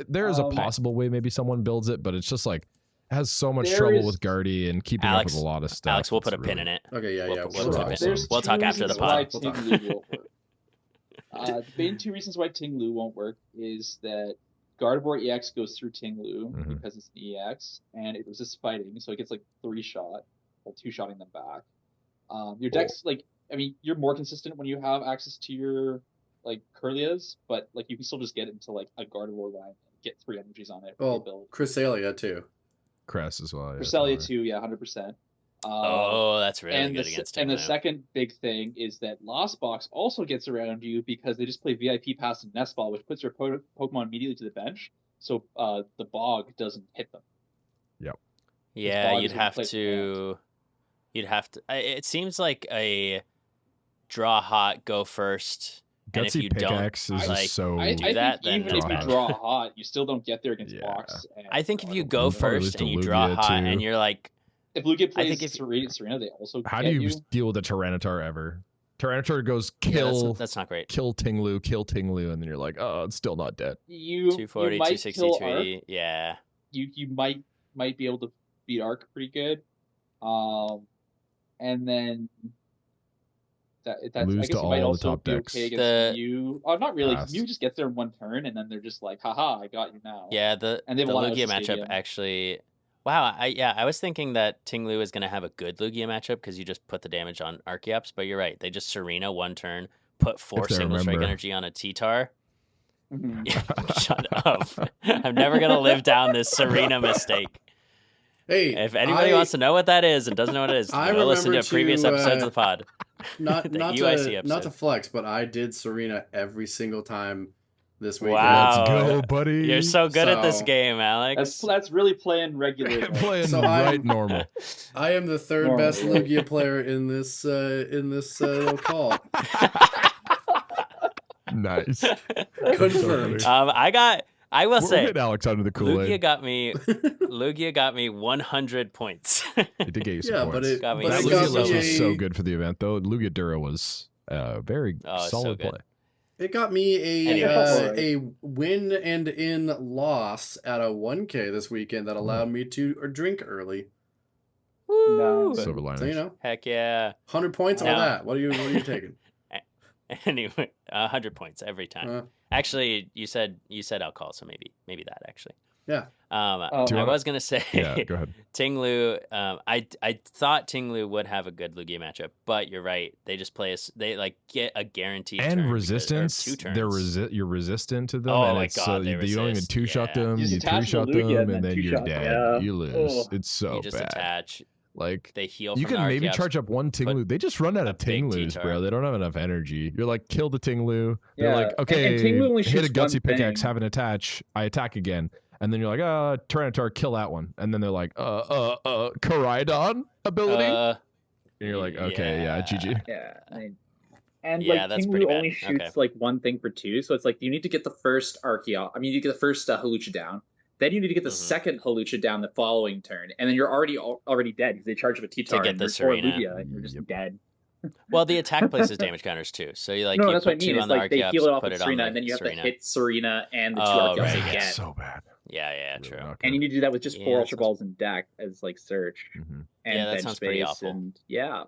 There is a possible way maybe someone builds it, but it's just like has so much There trouble is- with Guardy and keeping Alex- up with a lot of stuff. Alex, we'll put a It's pin really- in it. Okay, yeah, We'll- yeah. we'll we'll put talk. a pin. There's We'll two talk after the reasons why pod. We'll Ting talk. Lu won't work. The main two reasons why Ting Lu won't work is that Gardevoir EX goes through Ting Lu Mhm. because it's an EX, and it resists fighting, so it gets like 3-shot, while 2-shotting them back. Your deck's like, I mean, you're more consistent when you have access to your like Kirlias, but like you can still just get into like a Gardevoir line and get 3 energies on it. with Oh, your build. Cresselia too. Cress as well. Yeah, Cresselia totally. too, yeah, 100%. Oh, that's really and good the, against and Ting the Lu. second big thing is that Lost Box also gets around you because they just play VIP Pass and Nest Ball, which puts your Pokemon immediately to the bench, so the Bog doesn't hit them. Yeah, Bog you'd is gonna have play to. You'd have to. It seems like a draw hot, go first. And if Gutsy you don't, Pickaxe is like, just so. I do that, think then even that's if you bad. draw hot, you still don't get there against Yeah. Box. I think if you Gardevoir. go You probably lose first to and you draw Lugia, hot, too. and you're like, If Lugia I think plays if- Serena, they also How get do you deal with a Tyranitar ever? Tyranitar goes yeah, kill, that's not great. kill Ting Lu, and then you're like, oh, it's still not dead. You 240, you might 260, kill Arc. 280. Yeah. You might be able to beat Arc pretty good. And then that's I Lose guess to you might all the also top be decks. okay against The- Mew. Oh, not really. 'cause Pass. Mew just gets there in one turn, and then they're just like, haha, I got you now. Yeah, the And they the won out Lugia of the matchup stadium. actually. Wow, I was thinking that Ting Lu is going to have a good Lugia matchup because you just put the damage on Archeops, but you're right. They just Serena one turn, put 4 If they single strike remember. energy on a T-Tar. Mhm. Shut up. I'm never going to live down this Serena mistake. Hey, If anybody wants to know what that is and doesn't know what it is, I go listen to remember previous to, episodes of the pod. not the not UIC to episode. not to flex, but I did Serena every single time this weekend. Wow. Let's go, buddy. You're so good at this So- game, Alex. That's really playing regular. Playing So right I'm- normal. I am the third Normal. best Lugia player in this little call. Nice. Confirmed. I will We're say, getting Alex under the Lugia Kool-Aid. got me 100 points. It did get you some Yeah, points. but it, Got me but that it some Lugia got list me was so a, good for the event, though. Lugia Dura was very Oh, it's solid so good. play. it got me Anyways. a win and in loss at a 1K this weekend that allowed me to drink early. Woo! Nice. Silver liners. So 'Heck yeah. 100 points Now- or that. What are you taking? Anyway, 100 points every time. Uh, Actually, you said alcohol, so maybe that actually. Yeah. Oh. I was gonna say, Yeah, go ahead. Tinglu. I thought Tinglu would have a good Lugia matchup, but you're right. They just play they like get a guaranteed turn And because- or resistance. 2 turns. You're resistant to them. Oh and my it's, God, they you don't even resist. 2-shot Yeah. them. You You just attach 3-shot the Lugia them, and and then then you're 2-shot. dead. Yeah. You lose. Oh. It's so you just bad. attach. Like They heal. you from can the maybe Archeops, charge up one Tinglu. They just run out a of big Tinglus, T-tar. bro. They don't have enough energy. You're like, kill the Tinglu. They're Yeah. like, And- okay, and Tinglu only hit a shoots gutsy one pickaxe, thing. have an attach. I attack again. And then you're like, Tyranitar, kill that one. And then they're like, Koraidon ability? And you're like, okay, yeah, GG. Yeah. And Yeah, like that's pretty Tinglu bad. only shoots Okay. like one thing for 2, so it's like you need to get the first Archeop. I mean, you get the first Halucha down. Then you need to get the Mhm. second Halucha down the following turn, and then you're already dead because they charge up a T-Tar get and the or Serena. Lugia, and you're just Yep. dead. Well, the attack places damage counters too. So you like no, you that's put what I mean. 2 It's on the like they Archeops, heal it off put with it on Serena, the and then you have Serena. to hit Serena and the 2 Oh, Archeops right, again. yeah. So bad. Yeah, Really true. not And you good. need to do that with just Yeah, 4 that Ultra sounds- Balls in deck as like search Mhm. and Yeah, that bench sounds pretty space, awful. and yeah.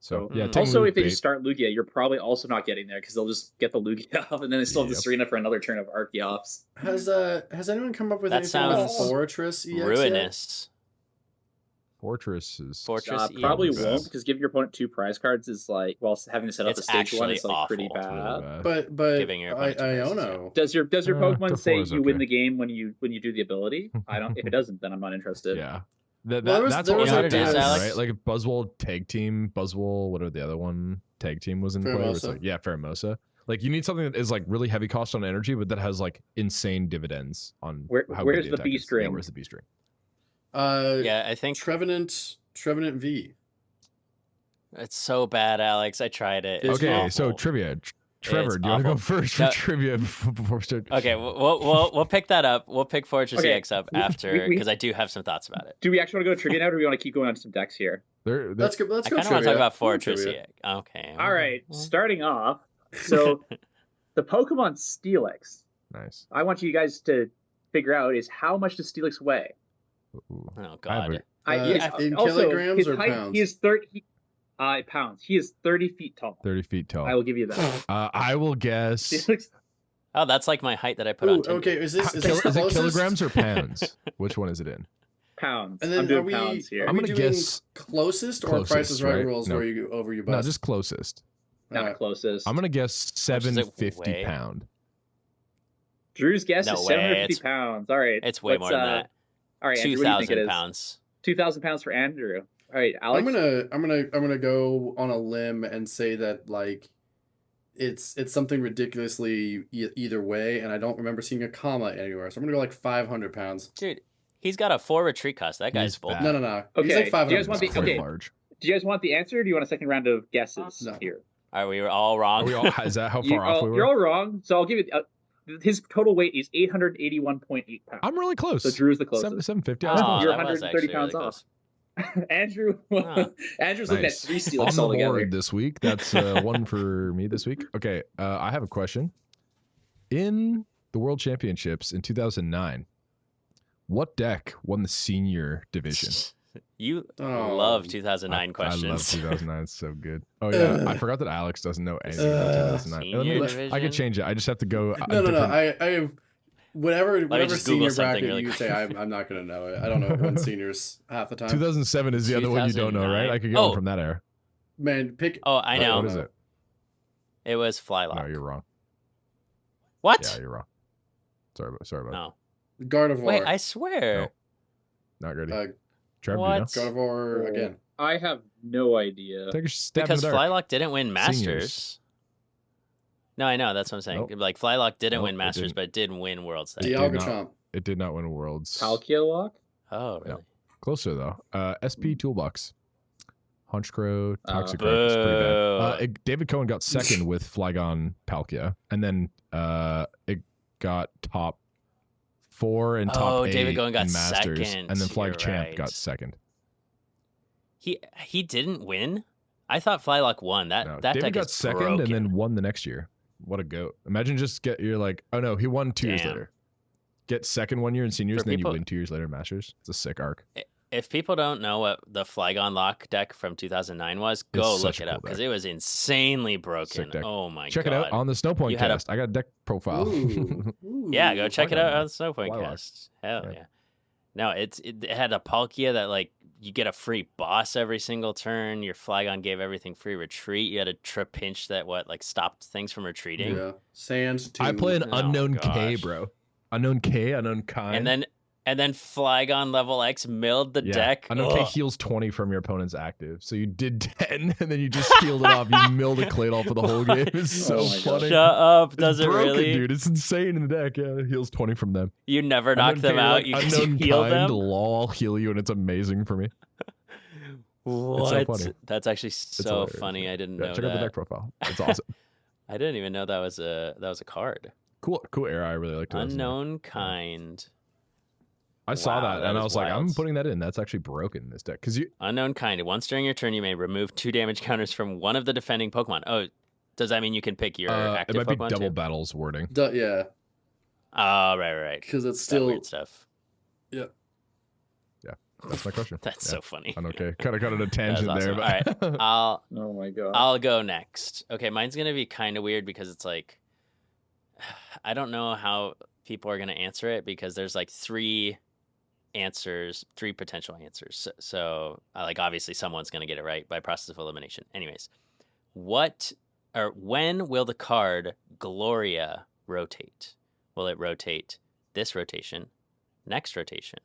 So, Mm. yeah, Also, Tinglu if they bait. just start Lugia, you're probably also not getting there because they'll just get the Lugia off, and then they still have the Yep. Serena for another turn of Archeops. has anyone come up with That anything with sounds Fortress EX yet? Ruinous. Fortress is Fortress Probably EX. won't, because giving your opponent 2 prize cards is like, well, having to set up It's the stage 1 actually is like pretty awful. it's really bad. bad. But Giving your opponent 2 prizes, Iono. Does your Pokemon the say 4 is you win okay. the game when you do the ability? I don't. If it doesn't, then I'm not interested. Yeah. Well, there was- That's there what was you have ideas, to do, Alex. right? Like if Buzzwole tag team, what are the other one? Tag team was in play. Where it's Pheromosa. like, yeah, Pheromosa. Like you need something that is like really heavy cost on energy, but that has like insane dividends on Where's good the attack B is. string? Yeah, where's the B string? Yeah, I think Trevenant V. it's so bad, Alex. I tried it. It's Okay, so awful. trivia. Trevor, It's do you want to go awful. first for No. trivia before we start? Okay, we'll pick that up. We'll pick Fortress Okay, EX up we- after we- because I do have some thoughts about it. Do we actually want to go to trivia now, or do we want to keep going on to some decks here? Let's go. Let's I go. kind of want to talk trivia. about Go Fortress trivia. EX. Okay. All right, well, starting off. So, the Pokemon Steelix. Nice. I want you guys to figure out is how much does Steelix weigh? Ooh. Oh I have God. In also, kilograms his or height, pounds? He is 30 pounds. He is 30 feet tall. 30 feet tall. I will give you that. I will guess. Steelix, Oh, that's like my height that I put Ooh, on Tinder. okay, is this Is the it closest? kilograms or pounds? Which one is it in? pounds. And then I'm are doing we pounds here. I'm we gonna doing guess closest or closest, Price is Right right? rules No. where you over your No, bust? just closest. Not closest. I'm gonna guess Much does it 750 weigh? pound. Drew's guess No is way, 750 it's- pounds. All right. It's way let's, more than that. All right, Andrew, what do you think it 2,000 is? pounds. 2,000 pounds for Andrew. All right, Alex. I'm gonna go on a limb and say that like it's something ridiculously either way, and I don't remember seeing a comma anywhere. So I'm gonna go like 500 pounds. Dude, he's got a 4 retreat cost. That guy's He's bold. fat. No. He's Okay, like do 500 you guys want pounds. the- okay. Large. Do you guys want the answer, or do you want a second round of guesses No. here? Are we all Are wrong? we all, is that how You- far off we You're were? all wrong. So I'll give you. His total weight is 881.8 pounds. I'm really close. So Drew's the closest. 750. Oh, I was close. You're that was 130 actually pounds really off. close. Andrew, Huh. Andrew's looking at Nice. 3 On Steelix the altogether. board this week. That's one for me this week. Okay, I have a question. In the World Championships in 2009, what deck won the senior division? You Oh. love 2009 I love questions. 2009. It's so good. Oh yeah, I forgot that Alex doesn't know anything about 2009. Senior I division? could change it. I just have to go. No. I have whatever just Google senior something bracket really you quick. say. I'm not gonna know it. I don't know one seniors half the time. 2007 is the other one you don't know, right? I could get 2009. one from that era. Man, pick. Oh, I know. What is it? It was Flylock. No, you're wrong. What? Yeah, you're wrong. Sorry about it. No. Gardevoir. Wait, I swear. No. Not ready. Uh, Trev, what? you know? Gardevoir again. I have no idea. Take a stab Because in the dark. Flylock didn't win Masters. Seniors. No, I know. That's what I'm saying. Nope. Like Flylock didn't Nope, win it Masters, didn't. but it did win Worlds. That It year. did not. Dialga Chomp. It did not win Worlds. Palkia Lock? Oh, really? Closer though. SP Toolbox. Honchkrow, Toxic Boo. Rock is pretty bad. David Cohen got second with Flygon Palkia, and then it got top 4 and top 8 David Cohen got in Masters, second. and then Flag You're Champ right. got second. He didn't win. I thought Flylock won. That No, that David deck got is second broken. and then won the next year. What a goat! Imagine you're like, oh no, he won 2 years Damn. later. Get second 1 year in seniors, For and then people- you win 2 years later in Masters. It's a sick arc. If people don't know what the Flygon Lock deck from 2009 was, go such look a it cool up because deck. it was insanely broken. Sick deck. Oh my Check god! it out on the Snow Point You had a- cast. I got a deck profile. Ooh. Yeah, go check it Flygon out Lock. on Snowpoint Flylock. Cast. Hell Yeah. yeah! No, it had a Palkia that like you get a free boss every single turn. Your Flygon gave everything free retreat. You had a Trapinch that stopped things from retreating. Yeah. Sand. I play an Oh, unknown K, gosh. bro. Unknown K, unknown Kai. And then Flygon level X milled the deck. Unknown K Ugh. heals 20 from your opponent's active. So you did 10, and then you just healed it off. You milled a Claydol for the whole game. It's so Oh my God. funny. Shut up! It's Does it broken, really? dude? It's insane in the deck. Yeah, it heals 20 from them. You never knock Unknown them K, out. like, You just unknown heal kind, them. lol, I'll heal you, and it's amazing for me. What? so funny. That's actually so hilarious. funny. I didn't Yeah, know check out the that. deck profile. It's awesome. I didn't even know that was a card. cool era. I really liked it. Unknown kind. I saw Wow, that, that and I is was like, I'm wild. putting that in. That's actually broken in this deck because you. Unknown kind. Once during your turn, you may remove 2 damage counters from one of the defending Pokemon. Oh, does that mean you can pick your It active might be Pokemon double too? battles wording. Yeah. Oh, right. Because it's That still. weird stuff. That's my question. That's so funny. I'm okay. Kind of got on a tangent awesome. there, but I'll Oh my god. I'll go next. Okay, mine's gonna be kind of weird because it's like I don't know how people are gonna answer it because there's like 3 potential answers. So like obviously someone's gonna get it right by process of elimination. Anyways, when will the card Gloria rotate? Will it rotate this rotation, next rotation,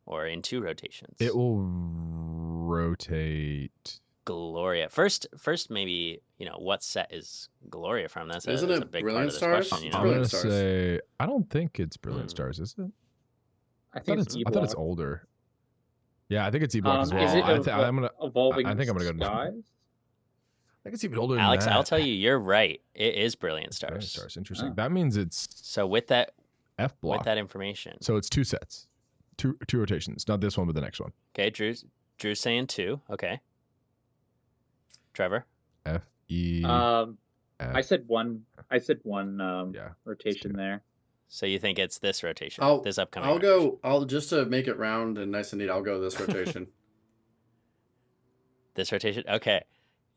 or in 2 rotations? it will rotate. Gloria. First, maybe what set is Gloria from? That's Isn't that's it a big Brilliant part of this Stars? question. It's I'm Brilliant gonna Stars. say I don't think it's Brilliant Hmm. Stars, is it? I I think thought it's it's E-Block. older. Yeah, I think it's E-Block as well. Is it I'm gonna. Evolving I think I'm gonna go. Skies? I think it's even older. Alex, than that. I'll tell you, you're right. It is Brilliant Brilliant Stars. Stars. Interesting. Oh. That means it's So with that F block. information, So it's 2 sets, two rotations. Not this one, but the next one. okay, Drew's saying 2. Okay, Trevor. F E. I F. said one. Yeah. Rotation there. So you think it's this rotation? I'll- This upcoming. I'll rotation. go. I'll just to make it round and nice and neat. I'll go this rotation. This rotation. Okay,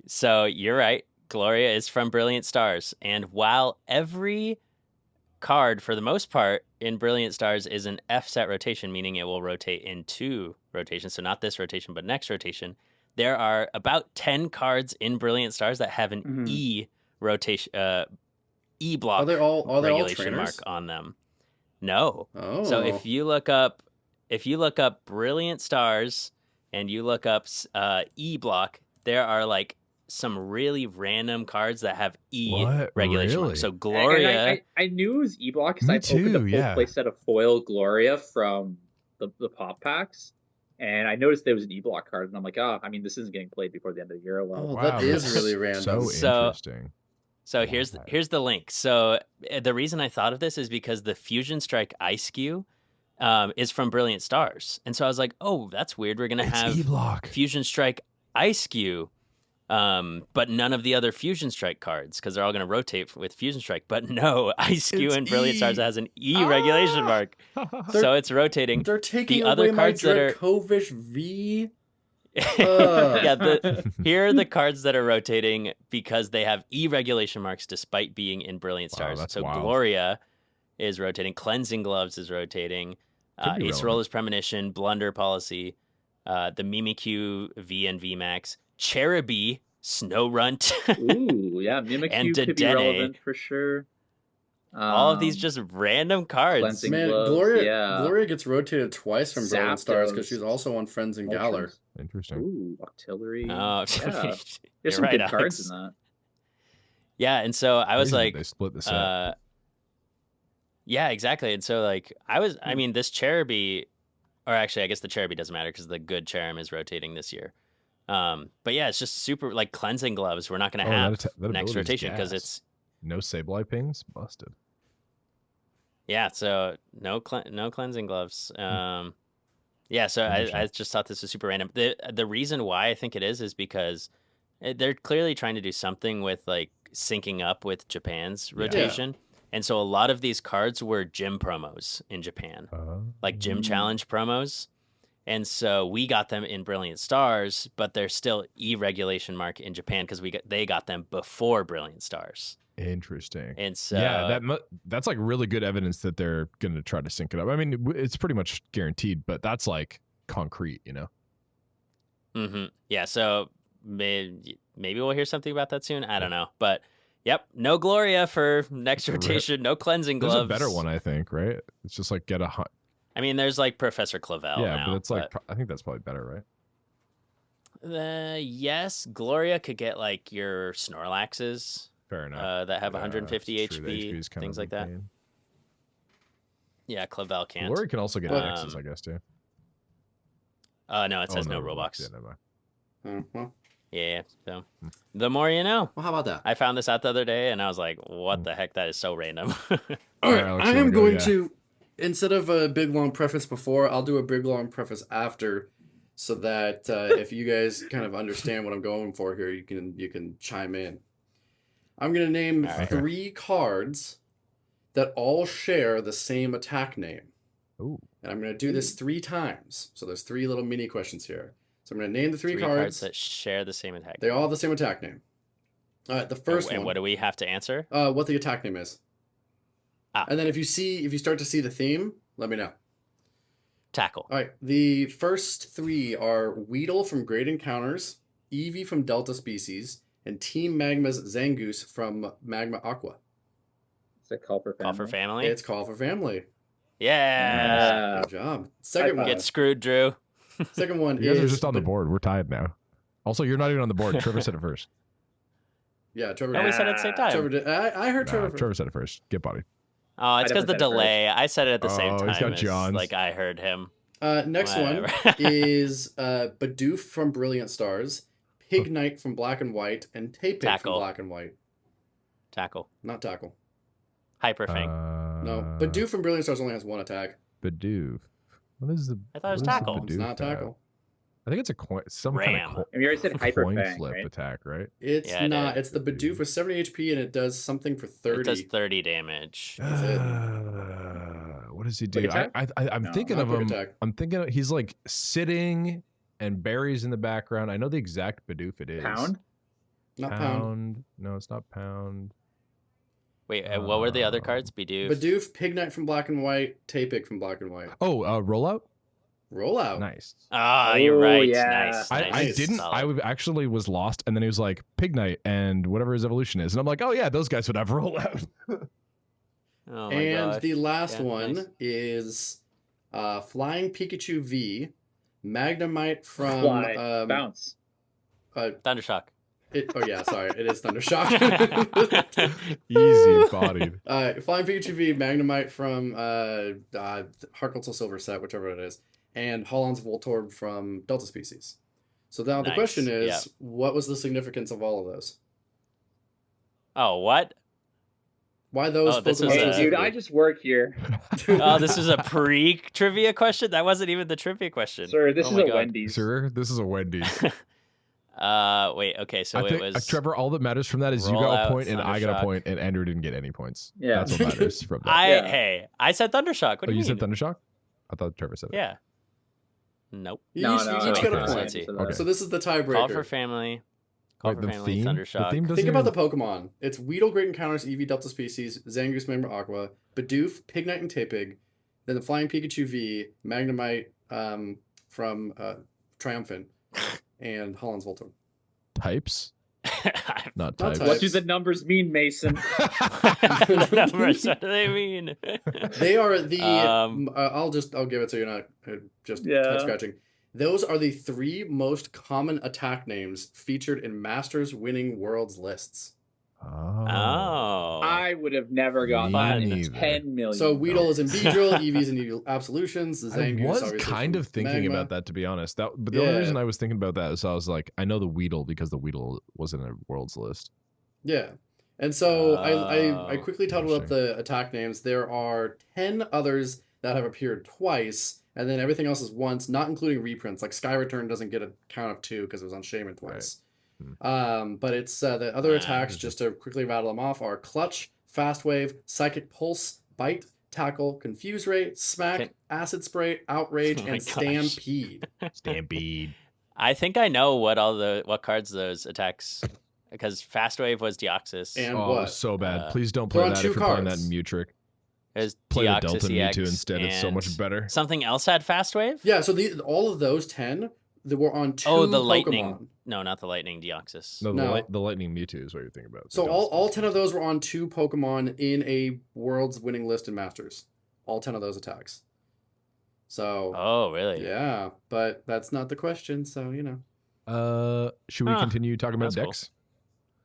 so you're right. Gloria is from Brilliant Stars, and while every card, for the most part, in Brilliant Stars is an F set rotation, meaning it will rotate in 2 rotations. So not this rotation, but next rotation. There are about 10 cards in Brilliant Stars that have an Mhm. E rotation, E block Are they all regulation trainers? mark on them. No. Oh. So if you look up Brilliant Stars and you look up E block, there are like some really random cards that have E What? regulation Really? marks. So And Gloria, I knew it was E-Block because Me I opened a too, full yeah. play set of foil Gloria from the pop packs, and I noticed there was an E-Block card, and I'm like, I mean, this isn't getting played before the end of the year. Oh, well. Oh, that is that's really random. So So- interesting. so here's the link. So the reason I thought of this is because the Fusion Strike Ice Cue is from Brilliant Stars, and so I was like, oh, that's weird. We're gonna It's have E-Block. Fusion Strike Ice Cue, but none of the other Fusion Strike cards because they're all going to rotate with Fusion Strike. But no, Ice Cue It's in Brilliant E. Stars has an E regulation Ah! mark, so it's rotating. They're taking the other away my cards that are- Dracovish V. Yeah, here are the cards that are rotating because they have E regulation marks despite being in Brilliant Wow, Stars. that's So wild. Gloria is rotating, Cleansing Gloves is rotating, Could be Ace relevant. Roller's Premonition, Blunder Policy, the Mimikyu V and V Max, Cherubi, Snow Runt. Ooh, yeah, Mimikyu And could be Dedenne. relevant for sure. All of these just random cards. Cleansing Man, Gloves, Gloria yeah. Gloria gets rotated twice from Brilliant Stars because Zapdos. she's also on Friends and Galar. Interesting. Ooh, Octillery. Oh, Yeah. you're There's some right, good Alex. cards in that. Yeah, and so I was Crazy that like, they split the set. yeah, exactly. And so like I mean, this Cherubi, or actually, I guess the Cherubi doesn't matter because the good Cherum is rotating this year. But yeah, it's just super like cleansing gloves. We're not going to have that next ability's rotation because gas. it's No Sableye pings, busted. yeah. So no cleansing gloves. Yeah. So I just thought this was super random. The reason why I think it is because they're clearly trying to do something with like syncing up with Japan's rotation. And so a lot of these cards were gym promos in Japan, like gym challenge promos. And so we got them in Brilliant Stars, but they're still E-regulation mark in Japan because they got them before Brilliant Stars. Interesting. And so yeah, that's like really good evidence that they're going to try to sync it up. I mean, it's pretty much guaranteed, but that's like concrete, you know? Mm-hmm. Yeah, so maybe we'll hear something about that soon. I don't know. But yep, no Gloria for next rotation, no cleansing gloves. There's a better one, I think, right? It's just like I mean, there's like Professor Clavel now. But it's like, I think that's probably better, right? Yes, Gloria could get like your Snorlaxes. Fair enough. That have 150 true, HP, things like that. Yeah, Clavel can't. Gloria can also get X's, I guess, too. No, it says no Roblox. Yeah, never mind. Well. Yeah, so the more you know. Well, how about that? I found this out the other day, and I was like, what the heck? That is so random. All right, Alex, I am going to, instead of a big, long preface before, I'll do a big, long preface after, so that if you guys kind of understand what I'm going for here, you can chime in. I'm going to name 3 cards that all share the same attack name. Ooh. And I'm going to do this 3 times. So there's 3 little mini questions here. So I'm going to name the 3 cards that share the same attack name. They all have the same attack name. All right, the first one. And what do we have to answer? What the attack name is. Ah. And then if you start to see the theme, let me know. Tackle. All right, the first 3 are Weedle from Great Encounters, Eevee from Delta Species, and Team Magma's Zangoose from Magma Aqua. It's a Call for Family. Call for Family? It's Call for Family. Yeah. Good job. Second one. Get screwed, Drew. Second one you guys are just on the board. We're tied now. Also, you're not even on the board. Trevor said it first. Yeah, Trevor. No, we said it at the same time. Trevor did. I heard Trevor. Trevor said it first. Get bodied. Oh, it's because the delay. I said it at the same time. He's got as, John's. like I heard him. Next one is Bidoof from Brilliant Stars, Pig Knight from Black and White, and Tapig from Black and White. Tackle. Not Tackle. Hyper Fang. No, Bidoof from Brilliant Stars only has 1 attack. Bidoof. What is the? I thought it was Tackle. It's not Tackle. I think it's a coin. Some Ram. kind of you already said Hyper coin Fang, flip right? attack, right? It's not. It's the Bidoof with 70 HP, and it does something for 30. It does 30 damage. What does he do? I'm thinking of him. Attack. I'm thinking he's like sitting and berries in the background. I know the exact Bidoof it is. Pound? Not Pound. No, it's not Pound. Wait, what were the other cards? Bidoof. Bidoof, Pig Knight from Black and White, Tapig from Black and White. Oh, Rollout? Rollout. Nice. Ah, you're right. Yeah. Nice. I didn't. Solid. I actually was lost, and then he was like Pig Knight and whatever his evolution is, and I'm like, oh yeah, those guys would have Rollout. Oh my And gosh. the last one nice. is Flying Pikachu V, Magnemite from Fly. Bounce. Thundershock. It is Thundershock. Easy bodied. Flying Pikachu V, Magnemite from Heart Gold Soul Silver set, whichever it is, and Holland's Voltorb from Delta Species. So now the Nice. question is, Yep. what was the significance of all of those? Oh, what? Why those? Oh, this Pokemon is Hey, dude, specifically? I just work here. Oh, this is a pre-trivia question? That wasn't even the trivia question. Sir, this Oh is my a God. Wendy's. Sir, this is a Wendy's. Wait, okay, so I think, it was... Trevor, all that matters from that is you got Rollout, a point and I got a Thundershock. point and Andrew didn't get any points. Yeah. That's what matters from that. Yeah. Hey, I said Thundershock. What do you you mean? said Thundershock? I thought Trevor said it. Yeah. Nope. You each got a okay. point. Fancy. Okay. So this is the tiebreaker. Call for Family. Call Wait, for the Family, theme? Thundershock. The theme doesn't Think about the even- Pokemon. It's Weedle, Great Encounters, Eevee, Delta Species, Zangoose, Member Aqua, Bidoof, Pignite, and Tapig, then the Flying Pikachu V, Magnemite from Triumphant, and Holland's Voltorb. Types? Not types. types. What do the numbers mean, Mason? The numbers, what do they mean? They are the. Um, I'll give it so you're not just Yeah. head scratching. Those are the 3 most common attack names featured in Masters Winning Worlds lists. Oh. I would have never gotten that in 10 million. So Weedle is in Beedrill, Eevee's in Eevee Absolutions. The I Zangoose was obviously kind from of thinking Magma. about that, to be honest. But the only reason I was thinking about that is I was like, I know the Weedle because the Weedle was in a Worlds list. Yeah. And so I quickly totaled up the attack names. There are 10 others that have appeared twice, and then everything else is once, not including reprints. Like Sky Return doesn't get a count of 2 because it was on Shaman twice. Right. But it's the other attacks, just to quickly rattle them off, are Clutch, Fast Wave, Psychic Pulse, Bite, Tackle, Confuse Ray, Smack, Acid Spray, Outrage, and Stampede. Stampede. I think I know what cards those attacks, because Fast Wave was Deoxys. And what? So bad. Please don't play that if you're playing that in Mutric. Play the Delta Mewtwo instead. It's so much better. Something else had Fast Wave? Yeah, so all of those 10 that were on 2 the Pokemon. Lightning. No, not the Lightning Deoxys. No, the Lightning Mewtwo is what you're thinking about. So all 10 of those were on 2 Pokemon in a World's winning list in Masters. All 10 of those attacks. So. Oh, really? Yeah, but that's not the question, so, you know. Should we continue talking about decks? Cool.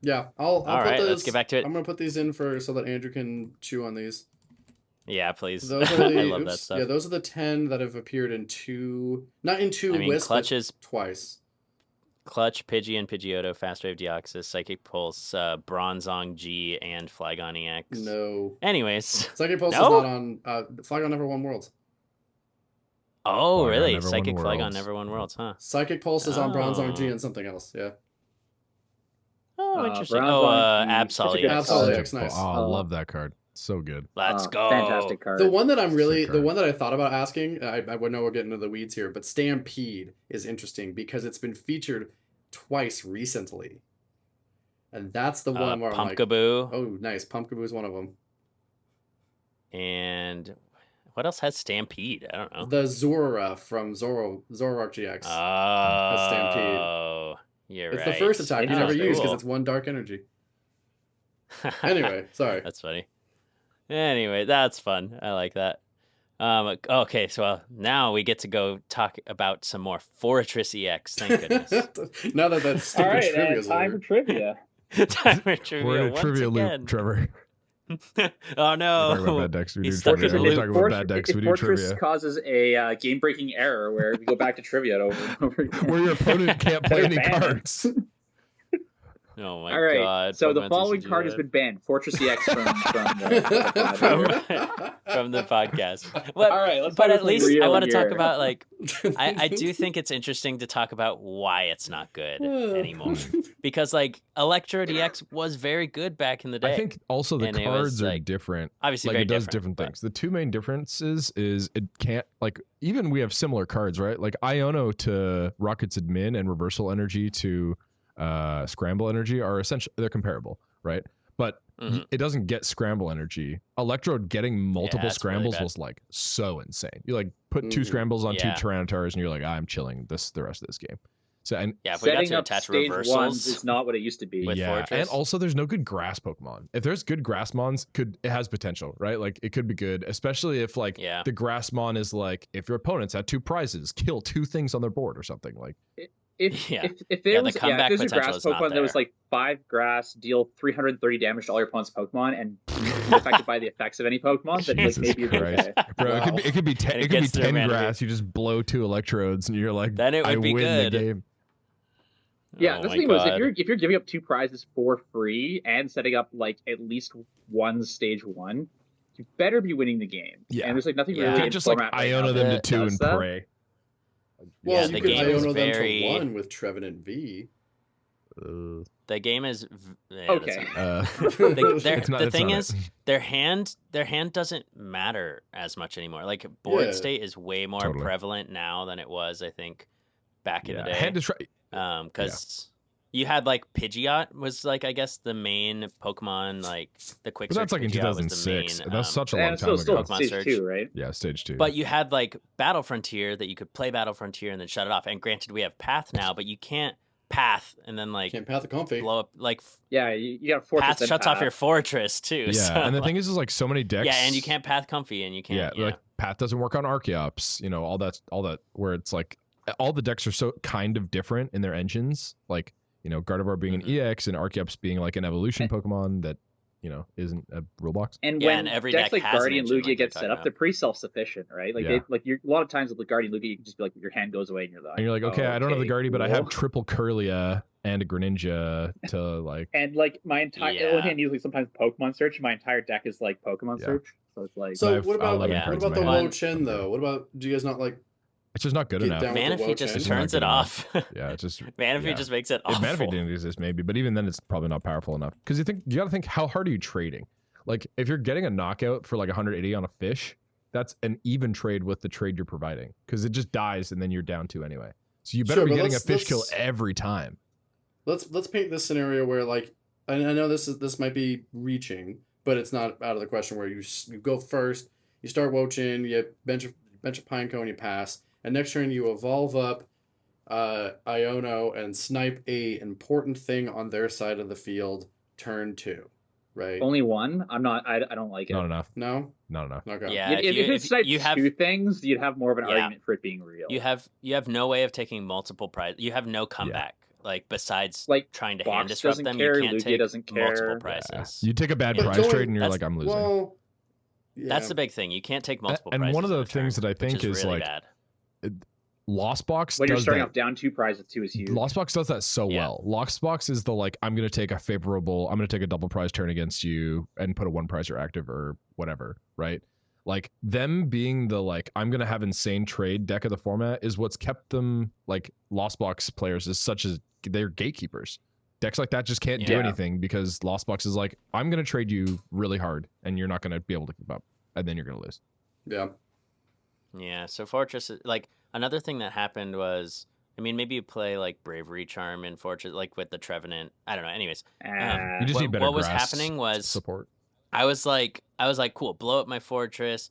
Yeah, I'll all put right, those, let's get back to it. I'm going to put these in so that Andrew can chew on these. Yeah, please. Those are the, I love that stuff. Yeah, those are the 10 that have appeared in 2, not in 2 lists, Clutch is twice. Clutch, Pidgey and Pidgeotto, Fast Wave Deoxys, Psychic Pulse, Bronzong G, and Flygon EX. No. Anyways. Psychic Pulse is not on... Flygon never won Worlds. Oh, really? Psychic Flygon never won Worlds, huh? Psychic Pulse is on Bronzong G and something else, yeah. Oh, interesting. Absol EX, nice. Oh, I love that card. So good. Let's go. Fantastic card. The one that I thought about asking, I know we're getting into the weeds here, but Stampede is interesting because it's been featured twice recently. And that's the one where Pumpkaboo. I'm like, oh, nice. Pumpkaboo is one of them. And what else has Stampede? I don't know. The Zora from Zoroark GX. Oh, Stampede. You're it's right. the first attack you never use because it's 1 dark energy. Anyway, sorry. That's funny. Anyway, that's fun. I like that. Okay, so now we get to go talk about some more Fortress EX. Thank goodness. Now that stupid all right, trivia time for trivia. Time for trivia. We're in a once trivia again. loop, Trevor. Oh no! We're talking about bad decks. We do Fortress trivia. We're talking about bad decks. We do Fortress trivia. causes a game-breaking error where we go back to trivia over and over again. Where your opponent can't play any cards. Oh my All right, god! so the following card has been banned: Fortress EX from the podcast. All right, but at least I want to talk about I do think it's interesting to talk about why it's not good anymore, because Electrode EX was very good back in the day. I think also the cards are different. Obviously, it does different things. The 2 main differences is it can't even we have similar cards, right? Like Iono to Rocket's Admin and Reversal Energy to Scramble Energy are essentially they're comparable, right? But it doesn't get Scramble Energy. Electrode getting multiple scrambles really was so insane. You put 2 scrambles on 2 Tyrannitars and you're like, I'm chilling the rest of this game. So and if we got to attach stage reversals, ones is not what it used to be. Fortress. And also there's no good grass Pokemon. If there's good grass mons, it has potential, right? It could be good, especially if the grass mon is if your opponent's had 2 prizes, kill 2 things on their board or something If there was a grass Pokemon that was 5 grass, deal 330 damage to all your opponent's Pokemon, and be affected by the effects of any Pokemon, then maybe you'd be okay. Bro, it could be 10 grass. You just blow 2 Electrodes, and you're like, then it would be win good. the game. Yeah, the thing was, if you're giving up 2 prizes for free and setting up at least 1 stage 1, you better be winning the game. Yeah, and there's nothing you really can just Iono them to 2 and pray. Well, the you could game is Iono them very... to 1 with Trevenant V. The game is okay. The thing is, their hand doesn't matter as much anymore. Board state is way more prevalent now than it was, I think, back in the day. Hand is because you had Pidgeot was I guess the main Pokemon, the quick search. But that's in 2006. That's such a long time ago. Still stage 2, right? Yeah, stage 2. But you had Battle Frontier that you could play Battle Frontier and then shut it off. And granted, we have Path now, but you can't Path and then can't Path a Comfy. blow up you got Fortress. Path shuts off your Fortress too. Yeah, so, and the thing is so many decks. Yeah, and you can't Path Comfy and you can't. Yeah, Path doesn't work on Archeops. All that where it's all the decks are so kind of different in their engines. You know, Gardevoir being an EX and Archeops being like an evolution Pokemon that, you know, isn't a rule box. And Yeah, when and every decks deck like has an Guardian engine, Lugia like get you're set talking up, they're pretty self-sufficient, right? Like Yeah. you're a lot of times with the Guardian Lugia, you can just be like, your hand goes away, and you're like, And you're like, okay, I don't have the Guardian, but I cool. have triple Curlia and a Greninja to like. And like my entire Yeah. only thing I use like sometimes Pokemon search. My entire deck is like Pokemon Yeah. search, so it's like. So I've what about 11 Yeah. what cards about in the my hand. Wo-Chin though? What about, do you guys not like It's just not good Get enough. down with the Manaphy just Wo-Chin? turns Not it good off. Yeah, it's just Manaphy yeah. just makes it If awful. Manaphy didn't exist, maybe, but even then, it's probably not powerful enough. Because you got to think, how hard are you trading? Like, if you're getting a knockout for like 180 on a fish, that's an even trade with the trade you're providing, because it just dies and then you're down 2 anyway. So you better Sure, be but getting a let's- fish kill let's- every time. let's paint this scenario where, like, I know this might be reaching, but it's not out of the question, where you go first, you start Wo-Chin, you bench a Pineco and you pass, and next turn you evolve up Iono and snipe a important thing on their side of the field turn 2, right? Only one. I don't like it. Not enough. No? Not enough. Okay. Yeah, If it snipes you have 2 things, you'd have more of an Yeah. argument for it being real. you have no way of taking multiple prizes. You have no comeback. Like, besides Like, trying to hand Box disrupt doesn't them, care, you can't Lugia take doesn't multiple care. Yeah. prizes. You take a bad But prize going- trade and you're that's- like, I'm losing. Well, yeah. That's the big thing. You can't take multiple And prizes. one of in the a turn, things that I which think is really like bad. Lost Box when you're does starting that. off down 2 prizes, 2 is huge. Lost Box does that so Yeah. well. Lost Box is the like, I'm gonna take a double prize turn against you and put a 1 prize or active or whatever, right? Like, them being the like, I'm gonna have insane trade deck of the format is what's kept them, like, Lost Box players is such as they're gatekeepers. Decks like that just can't do Yeah. anything because Lost Box is like, I'm gonna trade you really hard and you're not gonna be able to keep up, and then you're gonna lose. Yeah. Yeah, so Fortress, like, another thing that happened was, I mean, maybe you play, like, Bravery Charm in Fortress, like, with the Trevenant. I don't know. Anyways, You just what- need better what was grass happening was- support. I was like, cool, blow up my Fortress,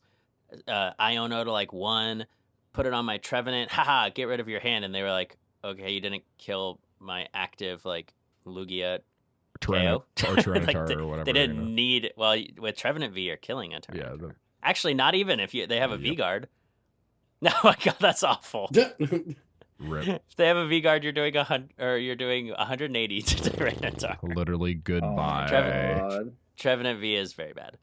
Iono to, like, 1, put it on my Trevenant, haha, get rid of your hand. And they were like, okay, you didn't kill my active, like, Lugia KO. Tyranitar Like, or whatever. They didn't you know. need, well, with Trevenant V, you're killing a Tyranitar. Yeah, Actually, not even if they have a Yep. V-Guard. No, my God, that's awful. rip. If they have a V-Guard, you're doing 180 to Tyranitar. Literally goodbye. God. Trevenant V is very bad.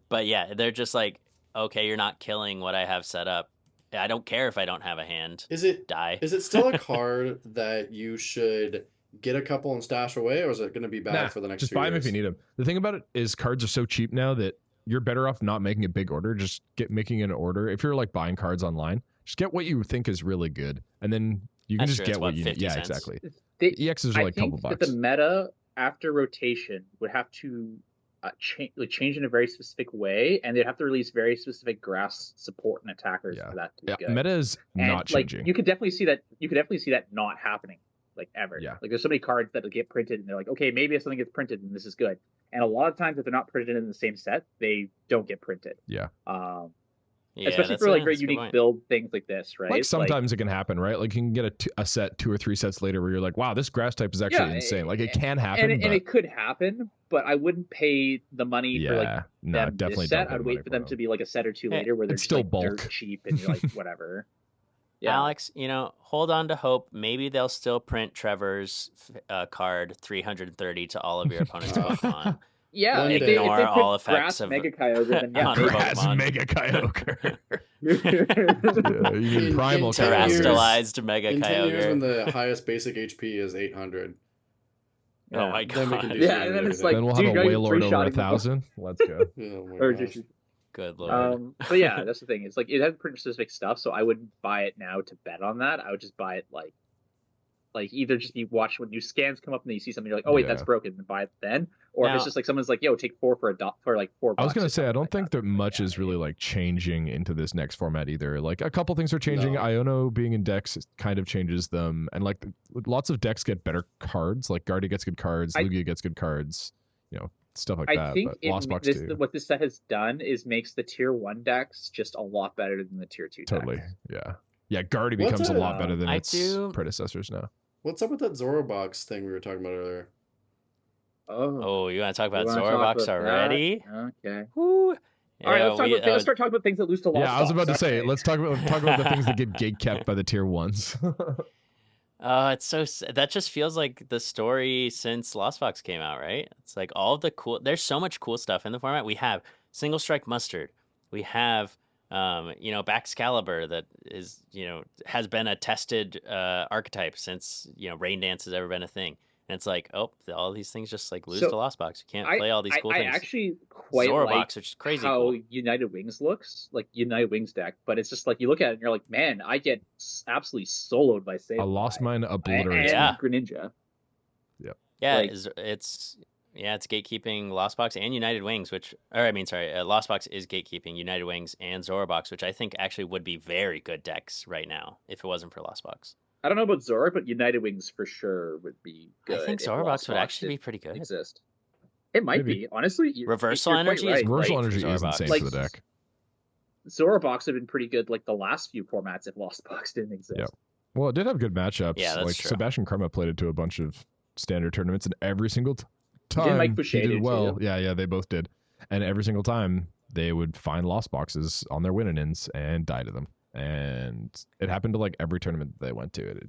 But yeah, they're just like, okay, you're not killing what I have set up. I don't care if I don't have a hand. Is it Die. still a card that you should get a couple and stash away, or is it going to be bad Nah, for the next just 2 buy them years? if you need them. The thing about it is cards are so cheap now that you're better off not making a big order. Just making an order. If you're like buying cards online, just get what you think is really good, and then you can That's just true, get it's what what, you need. 50 Yeah, cents? exactly. They- EXs are I like a couple think bucks. that the meta after rotation would have to change in a very specific way, and they'd have to release very specific grass support and attackers Yeah. for that to be Yeah, good. meta is And, not like, changing. you could definitely see that. You could definitely see that not happening, like, ever. Yeah. Like, there's so many cards that get printed, and they're like, okay, maybe if something gets printed, then this is good. And a lot of times, if they're not printed in the same set, they don't get printed. Yeah. Yeah, Especially that's for like a- very that's a good unique point. build things like this, right? Like sometimes it can happen, right? Like you can get a set 2 or 3 sets later where you're like, wow, this grass type is actually Yeah, insane. Like it can happen, and but it could happen, but I wouldn't pay the money for like yeah, no, them definitely this don't set. pay I'd the wait money for them to be like a set or 2 Hey, later where they're it's just, still like, bulk. dirt cheap and you're like whatever. Yeah. Alex, hold on to hope. Maybe they'll still print Trevor's card 330 to all of your opponent's Pokemon. Yeah, One if day. they Ignore print all effects grass of- Mega Kyogre, then yeah, on maybe. Grass Pokemon. Mega Kyogre. Yeah, you need In- primal in 10 Kyogre. years- Terastallized Mega In 10 years, when Kyogre. the highest basic HP is 800. Oh my Then we can God. do Yeah, and then it's like, Then we'll dude, have a you gotta Wailord over three-shotting before- 1,000. Let's go. Oh my or gosh. just Good Lord. but yeah, that's the thing. It's like it has pretty specific stuff, so I wouldn't buy it now to bet on that. I would just buy it like either just you watch when new scans come up and then you see something, you're like, oh wait, Yeah. that's broken, and buy it then. Or if Now- it's just like someone's like, yo, take 4 for for like $4. I was gonna or say I something don't like think that much is really like changing into this next format either. Like a couple things are changing. No. Iono being in decks kind of changes them, and like lots of decks get better cards. Like Guardia gets good cards, Lugia gets good cards, stuff like I that. think But Lost Box this, too. what this set has done is makes the tier 1 decks just a lot better than the tier 2 Totally, decks. yeah. Guardia What's becomes a a- lot better than I its do- predecessors now. What's up with that Zorobox thing we were talking about earlier? Oh, you want to talk about You wanna talk Zorobox about already? that? Okay. Woo. All right, Yeah, let's start talking about things that lose to Lost Yeah, I was about to Box. say Okay. let's talk about the things that get gate kept by the tier 1s. It's that just feels like the story since Lost Box came out, right? It's like all of the cool. There's so much cool stuff in the format. We have Single Strike Mustard. We have, Baxcalibur that is, has been a tested archetype since Rain Dance has ever been a thing. And it's like, oh, all these things just like lose to Lost Box. You can't play all these cool things. I actually quite Zora like Box, which is crazy how cool. United Wings looks, like United Wings deck, but it's just like you look at it and you're like, man, I get absolutely soloed by Sableye. I lost mine obliterated. And Greninja. Yeah, Like- it's gatekeeping Lost Box and United Wings, Lost Box is gatekeeping United Wings and Zora Box, which I think actually would be very good decks right now if it wasn't for Lost Box. I don't know about Zora, but United Wings for sure would be good. I think if Zora Lost Box would actually be pretty good. Exist. It might Maybe. be, honestly. Reversal you're quite energy right. is Reversal great for energy Zora is Box. insane Like, for the deck. Zora Box would have been pretty good like the last few formats if Lost Box didn't exist. Yep. Well, it did have good matchups. Yeah, that's like true. Sebastian Karma played it to a bunch of standard tournaments, and every single time Mike Boucher he did do, well. too? Yeah, they both did. And every single time they would find Lost Boxes on their win-ins and die to them. And it happened to like every tournament they went to.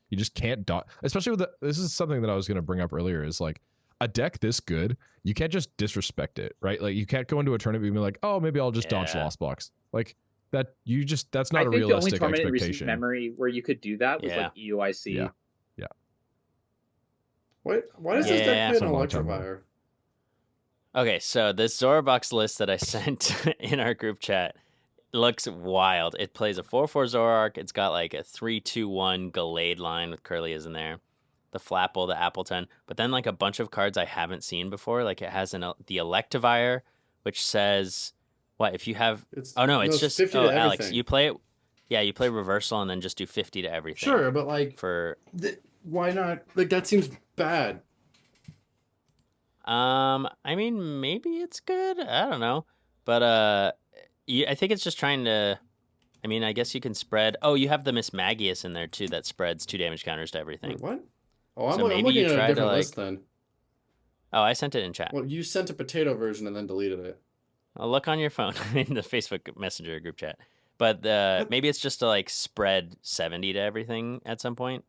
You just can't dot, especially with this is something that I was going to bring up earlier, is like a deck this good, you can't just disrespect it, right? Like you can't go into a tournament and be like, oh, maybe I'll just dodge Yeah. Lost Box. Like that's not I a think the only realistic tournament in recent expectation. memory where you could do that was Yeah. like EUIC. Yeah. Why does this Yeah. deck play It's an a long time Electivire? Okay, so this Zora Box list that I sent in our group chat looks wild. It plays a 4/4 Zoroark. It's got like a 3/2/1 Gallade line with Curlias in there. The Flapple, the Appleton, but then like a bunch of cards I haven't seen before. Like it has the Electivire, which says what if you have. It's It's just 50 to Alex, everything. you play it. Yeah, you play reversal and then just do 50 to everything. Sure, but like, For why not? Like that seems bad. I mean, maybe it's good. I don't know, but I think it's just trying to. I mean, I guess you can spread. Oh, you have the Miss Magius in there too that spreads 2 damage counters to everything. Wait, what? Oh, I'm So looking maybe you at a try to, different like- list then. Oh, I sent it in chat. Well, you sent a potato version and then deleted it. I'll look on your phone in the Facebook Messenger group chat. But maybe it's just to like spread 70 to everything at some point.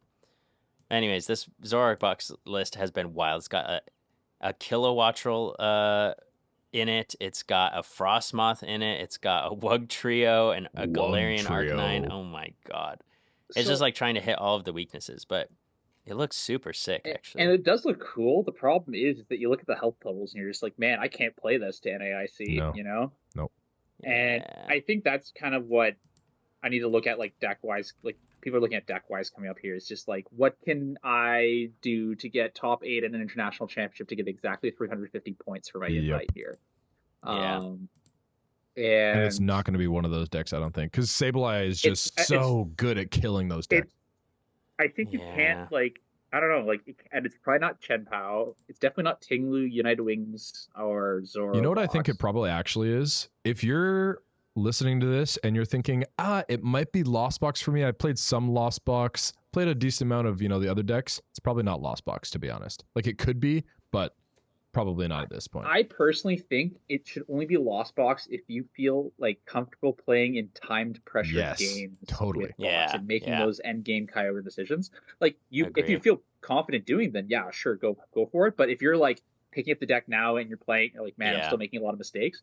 Anyways, this Zoroark box list has been wild. It's got a Kilowattrel in it. It's got a Frostmoth in it. It's got a Wug Trio and a Galarian Trio. Arcanine. Oh my god. It's just like trying to hit all of the weaknesses, but it looks super sick, actually. And it does look cool. The problem is that you look at the health levels and you're just like, man, I can't play this to NAIC, No. you know? Nope. And Yeah. I think that's kind of what I need to look at, like deck wise. Like people are looking at deck wise coming up here. It's just like, what can I do to get top 8 in an international championship to get exactly 350 points for my Yep. invite here? Yeah. And it's not going to be one of those decks, I don't think, because Sableye is just so good at killing those decks. I think you Yeah. can't like. I don't know, like, and it's probably not Chen Pao. It's definitely not Tinglu, United Wings, or Zoro. You know what I think it probably actually is? If you're listening to this and you're thinking, it might be Lost Box for me. I played some Lost Box, played a decent amount of, the other decks. It's probably not Lost Box, to be honest. Like, it could be, but probably not at this point. I personally think it should only be Lost Box if you feel like comfortable playing in timed pressure Yes, games. totally. With box Yeah, and making yeah. those end game Kyogre decisions. Like if Agree. you feel confident doing them, yeah, sure, go for it. But if you're like picking up the deck now and you're playing, you're like, man, I'm Yeah. still making a lot of mistakes,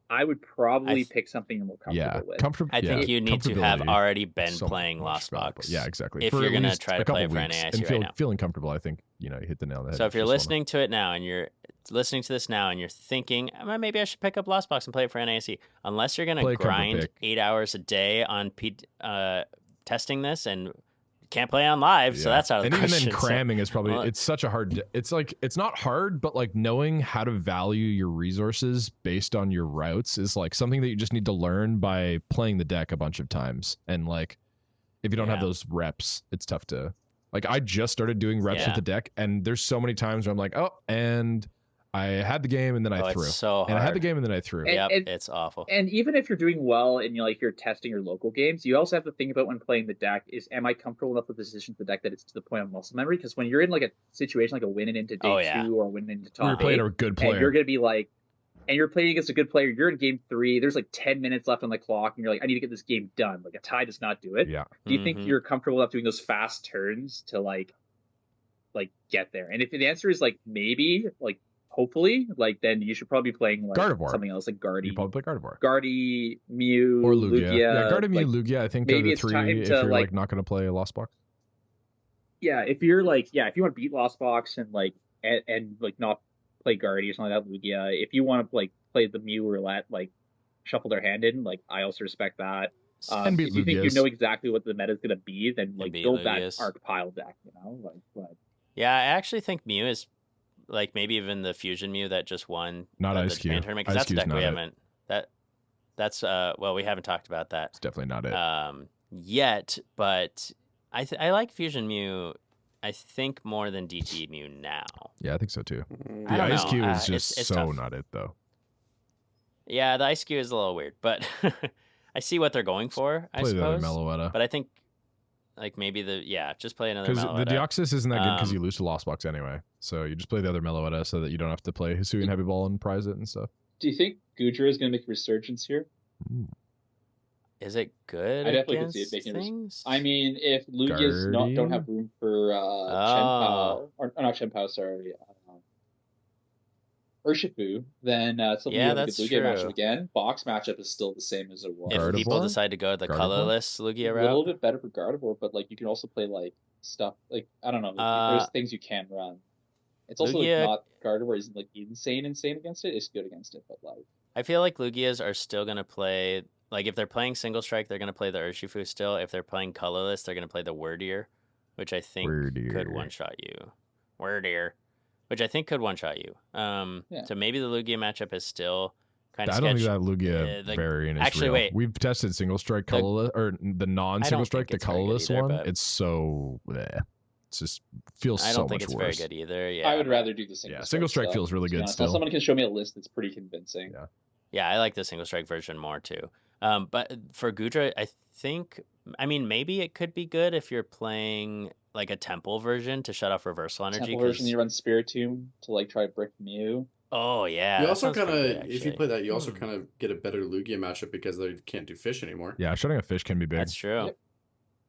I would probably pick something you're more comfortable with. Comfortable. I think you need to have already been playing Lost Box. Yeah, exactly. If For you're at going to least try a to play it couple for weeks. NAIC And right now. feeling comfortable, I think, you hit the nail on the head. So if you're with this listening to it now and you're listening to this now and you're thinking, maybe I should pick up Lost Box and play it for NAIC, unless you're going Play to a comfort grind pick. 8 hours a day on testing this and can't play on live, so that's out of the and question. even then, cramming is probably Well, it's such a hard. It's like it's not hard, but like knowing how to value your resources based on your routes is like something that you just need to learn by playing the deck a bunch of times. And like, if you don't have Yeah. those reps, it's tough to. Like, I just started doing reps Yeah. with the deck, and there's so many times where I'm like, and I had the game, and then I threw, it's so hard. and I had the game, and then I threw. And- Yep, and- it's awful. And even if you're doing well and you're testing your local games, you also have to think about when playing the deck is, am I comfortable enough with the decisions of the deck that it's to the point of muscle memory? Because when you're in like a situation like a winning into day Oh, yeah. 2 or winning into We were top playing 8, a good and player. you're gonna be like, and you're playing against a good player, you're in game 3, there's like 10 minutes left on the clock, and you're like, I need to get this game done. Like a tie does not do it. Yeah. Do you think you're comfortable enough doing those fast turns to like get there? And if the answer is like maybe, like hopefully, like then you should probably be playing like Gardevoir. something else like Guardy. You probably play Gardevoir. Guardy, Mew, Or Lugia. Yeah, Guardy, Mew, like, Lugia, I think maybe are the it's 3 time if to, you're like not going to play a Lost Box. Yeah, if you're like, if you want to beat Lost Box and like and like not play Guardy or something like that, Lugia. If you want to like play the Mew roulette, like shuffle their hand in, like I also respect that. And beat if you think you Lugias. know exactly what the meta is gonna be, then like build Lugias. that arc pile deck, you know, like. Yeah, I actually think Mew is like maybe even the Fusion Mew that just won Not the Ice Japan Cube. tournament, because that's a Ice deck Cube's we not it. haven't. That's well, we haven't talked about that. It's definitely not it. Yet, but I like Fusion Mew. I think more than DT Mew now. Yeah, I think so too. I The don't Ice know. Cube is just it's so tough. not it though. Yeah, the Ice Cube is a little weird, but I see what they're going for. I Play the other suppose. Meloetta. But I think like maybe just play another Because Meloetta. the Deoxys isn't that good because Um, you lose to Lost Box anyway. So you just play the other Meloetta so that you don't have to play Hisuian Heavy Ball and prize it and stuff. Do you think Goodra is going to make a resurgence here? Ooh. Is it good? I definitely can against see it making a things? I mean, if Lugia's Guardy? don't have room for Chenpao, or not Chenpao, sorry, Urshifu, then it's Yeah, a good that's Lugia true. matchup again. Box matchup is still the same as it was. If Gardevoir? people decide to go the Gardevoir? colorless Lugia A route, little bit better for Gardevoir, but like you can also play like stuff like I don't know. There's things you can run. It's also Lugia- like, not Gardevoir isn't like insane against it. It's good against it, but like I feel like Lugias are still going to play, like if they're playing single strike, they're going to play the Urshifu still. If they're playing colorless, they're going to play the Wordier, which I think could Wordier. one-shot you. Wordier, which I think could one-shot you. So maybe the Lugia matchup is still kind of I don't sketchy. think that Lugia the- variant is actually, real. wait. We've tested single strike colorless or the non-single strike, think the it's very good colorless either, one. but- It's so bleh. It's just feels I so don't think much it's worse. very good either. Yeah, I would rather do the single. Yeah, single strike stuff, feels really to be good honest. still. Unless someone can show me a list that's pretty convincing. Yeah. Yeah, I like the single strike version more too. But for Gudra, I think, I mean, maybe it could be good if you're playing like a temple version to shut off reversal energy. Temple version, 'cause- you run Spiritomb to like try to brick Mew. Oh yeah. You that also sounds pretty kind good, of, if you actually. play that, you also kind of get a better Lugia matchup because they can't do fish anymore. Yeah, shutting a fish can be big. That's true. Yep.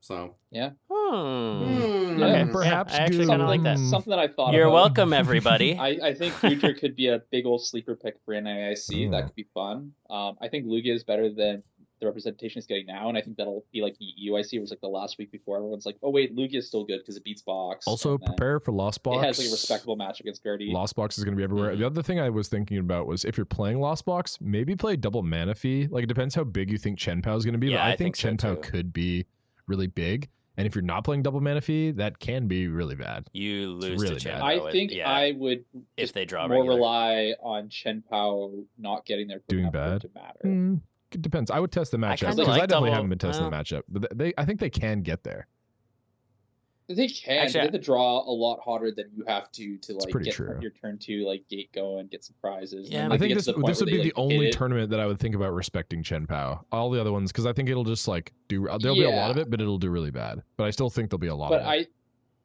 So, Okay. Perhaps I actually good. kind of like that. Something that I thought You're about. welcome, everybody. I think Gudra could be a big old sleeper pick for NAIC. That Mm. could be fun. I think Lugia is better than the representation is getting now, and I think that'll be like UIC was like the last week before everyone's like, oh wait, Lugia is still good because it beats Box. Also, and then prepare for Lost Box. It has like a respectable match against Guardy. Lost Box is going to be everywhere. Mhm. The other thing I was thinking about was if you're playing Lost Box, maybe play double Manaphy. Like it depends how big you think Chenpao is going to be. Yeah, but I I think think so, Chenpao too. could be really big. And if you're not playing double Manaphy, that can be really bad. You lose really to bad. Chenpao. I think yeah, I would if just they draw more regular. rely on Chenpao not getting there quick Doing enough for it bad? to matter. It depends. I would test the matchup kinda because like I definitely double- haven't been testing the matchup. But I think they can get there. They can. Actually, they have to draw a lot harder than you have to like pretty get true. your turn to like gate go and get some prizes. Yeah, And then, I I like, think they get this to the point would where be they, the like, only hit it. tournament that I would think about respecting Chenpao. All the other ones, because I think it'll just like do. There'll be a lot of Yeah. it, but it'll do really bad. But I still think there'll be a lot But of it.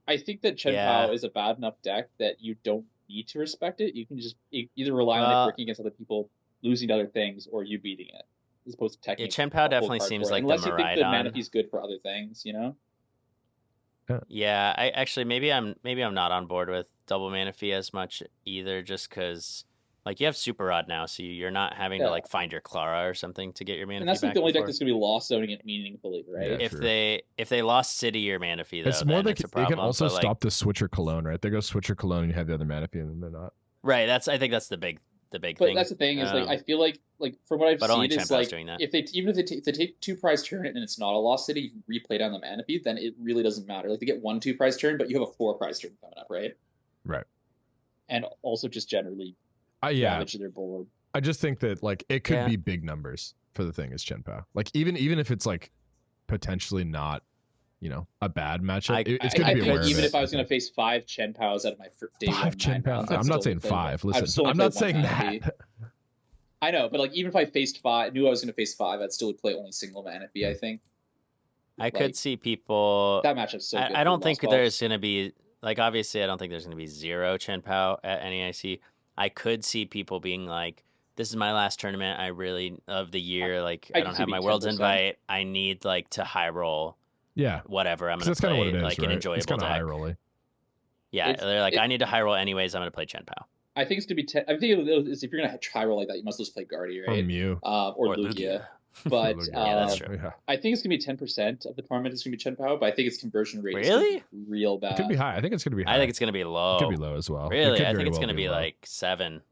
I think that Chenpao Yeah. is a bad enough deck that you don't need to respect it. You can just either rely on Well- it working against other people, losing to other things, or you beating it, as opposed to technically. Chenpao definitely seems like the unless you think the Miraidon. Manaphy's good for other things, you know. Yeah, I actually maybe I'm not on board with double Manaphy as much either, just because like you have Super Rod now, so you're not having to Yeah. like find your Clara or something to get your Manaphy And that's like back the only deck before. that's gonna be lost zoning it meaningfully, right? Yeah. if True. they lost City or Manaphy though, It's more then like it's a they problem. can also but, like, stop the Switcher Cologne, right? They go Switcher Cologne and you have the other Manaphy and then they're not. right. I think that's the big But thing. that's the thing is like Um, I feel like from what I've but only seen is Chenpao's like doing that. if they take 2 prize turn and it's not a lost city, you can replay down the Manaphy, then it really doesn't matter. Like they get 1 2 prize turn, but you have a 4 prize turn coming up, right? Right. And also just generally Yeah. ravage their board. I just think that like it could Yeah. be big numbers for the thing as Chenpao. Like even if it's like potentially not, a bad matchup, it's good I to be feel aware like of even it. if I was going to face 5 Chenpaos out of my day 5 1 9 Chenpao. rounds, I'd I'm still not saying play 5. I'd still Listen, only I'm play not one saying Manaphy. that. I know, but like even if I faced 5, knew I was going to face 5, I'd still play only single Manaphy. I think I could like, see people. that matchup's so good. I don't for think Lost there's Box. going to be like obviously I don't think there's going to be 0 Chenpao at NAIC. I could see people being like, this is my last tournament. I really of the year. Like, I I don't can have see my being World's 10%. Invite. I need like to high roll Yeah, whatever I'm 'cause gonna that's kind of play, what it is, like right? an enjoyable It's kind of deck. high rolly. Yeah, It's- they're like, it- I need to high roll anyways. I'm gonna play Chen Pao I think it's gonna be 10. I think if you're gonna try roll like that, you must just play Guardy, Or right? Mew. Or Lugia. But Lugia. Yeah, that's true. Yeah. I think it's gonna be 10% of the tournament is gonna be Chen Pao, but I think its conversion rate is Really? gonna be real bad. It could be high. I think it's going to be high. I think it's gonna be low. It could be low as well. It Really, could I very think it's well gonna be low. like 7.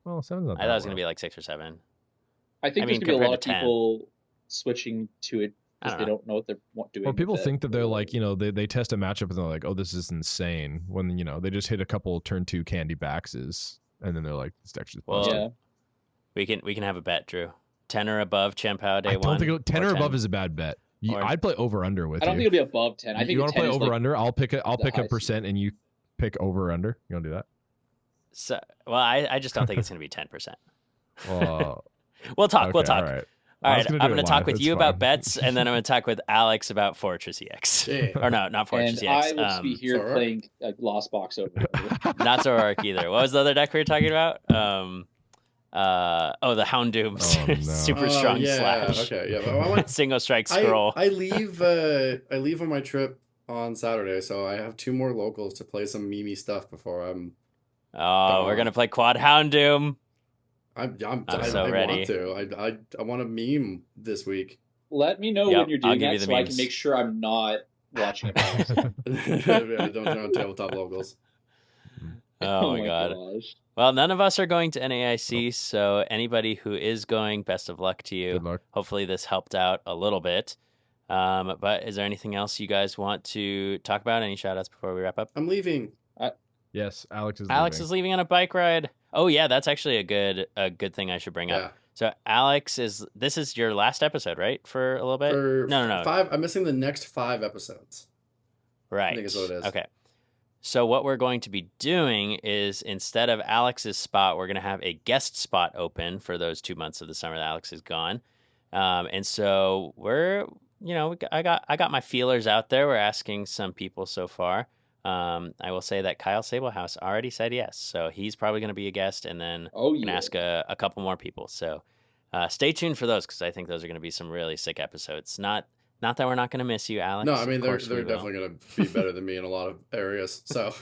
Well, 7's not I that thought it was gonna low. be like 6 or 7. I think I there's mean, gonna be a lot compared of to 10. people switching to it I because don't they know. don't know what they're doing. Or people with it. think that they're like, you know, they test a matchup and they're like, oh, this is insane. When, you know, they just hit a couple turn 2 candy baxes and then they're like, this deck's just Well, busted. Yeah. We can have a bet, Drew. 10 or above Chen Pao day I one. don't think 10 or above 10. is a bad bet. Or- I'd play over under with I don't you. think it'll be above 10. I think you want to 10 play is over like, under? I'll pick a the highest. percent and you pick over under. You want to do that? So, well, I just don't think it's gonna be 10%. Well, We'll talk. We'll okay, talk. all right. All I was right, gonna I'm do going it to talk live. with It's you about fine. bets, and then I'm going to talk with Alex about Fortress EX. Damn. Or no, not Fortress and EX. I will just be here Sorark? playing a Lost Box over. Not Zoroark either. What was the other deck we were talking about? The Houndoom. Oh, no. Super Oh, strong yeah, slash. Okay, yeah. But I want, Single strike scroll. I leave on my trip on Saturday, so I have 2 more locals to play some Mimi stuff before I'm We're going to play Quad Houndoom. I'm so ready. want to. I want to meme this week. Let me know Yep, when you're I'll doing give you that the so I memes. can make sure I'm not watching it. Yeah, don't turn on tabletop locals. Oh my god. gosh. Well, none of us are going to NAIC, so anybody who is going, best of luck to you. Good luck. Hopefully this helped out a little bit. But is there anything else you guys want to talk about? Any shout outs before we wrap up? I'm leaving. Yes, Alex is Alex leaving. is leaving on a bike ride. Oh yeah, that's actually a good thing I should bring Yeah. up. So Alex this is your last episode, right? For a little bit? For No. 5. I'm missing the next 5 episodes. Right. I think is what it is. Okay. So what we're going to be doing is instead of Alex's spot, we're going to have a guest spot open for those 2 months of the summer that Alex is gone. And so I got my feelers out there. We're asking some people so far. I will say that Kyle Sablehouse already said yes, so he's probably going to be a guest, and then Oh I'm yeah. gonna ask a couple more people. So stay tuned for those because I think those are going to be some really sick episodes. Not that we're not going to miss you, Alex. No, I mean Of they're course we will. definitely going to be better than me in a lot of areas. So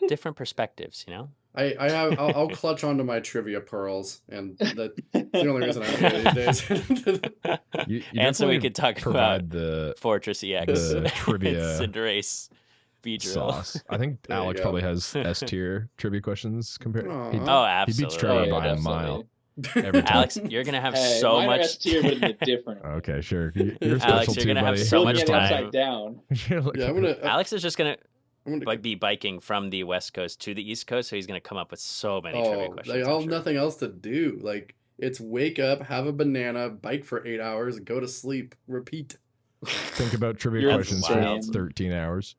Different perspectives, you know. I'll clutch onto my trivia pearls, and that's the only reason I'm here these days. You And so we definitely could talk provide about the Fortress EX, the trivia Cinderace, Beedrill. sauce. I think There you Alex go. probably has S tier trivia questions compared. Aw. He, Oh, he beats absolutely. Trevor yeah, by a definitely. mile every time. Alex, you're gonna have Hey, so mine are much. S tier, but in a different. way. Okay, sure. You're Alex, special you're too, gonna have buddy. so Looking much at it time. upside down. You're like- Yeah, I'm gonna. Alex is just gonna I'm gonna be biking from the West Coast to the East Coast, so he's gonna come up with so many trivia questions. like I'm I'll have sure. nothing else to do. Like it's wake up, have a banana, bike for 8 hours, go to sleep, repeat. Think about trivia You're questions for wild. 13 hours.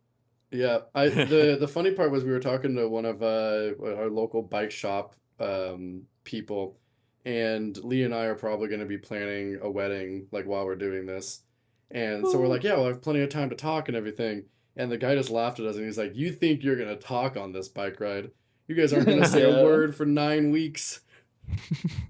Yeah, the funny part was we were talking to one of our local bike shop people, and Lee and I are probably going to be planning a wedding like while we're doing this, and so we're like, yeah, we'll have plenty of time to talk and everything. And the guy just laughed at us and he's like, "You think you're going to talk on this bike ride? You guys aren't going to say a word for 9 weeks."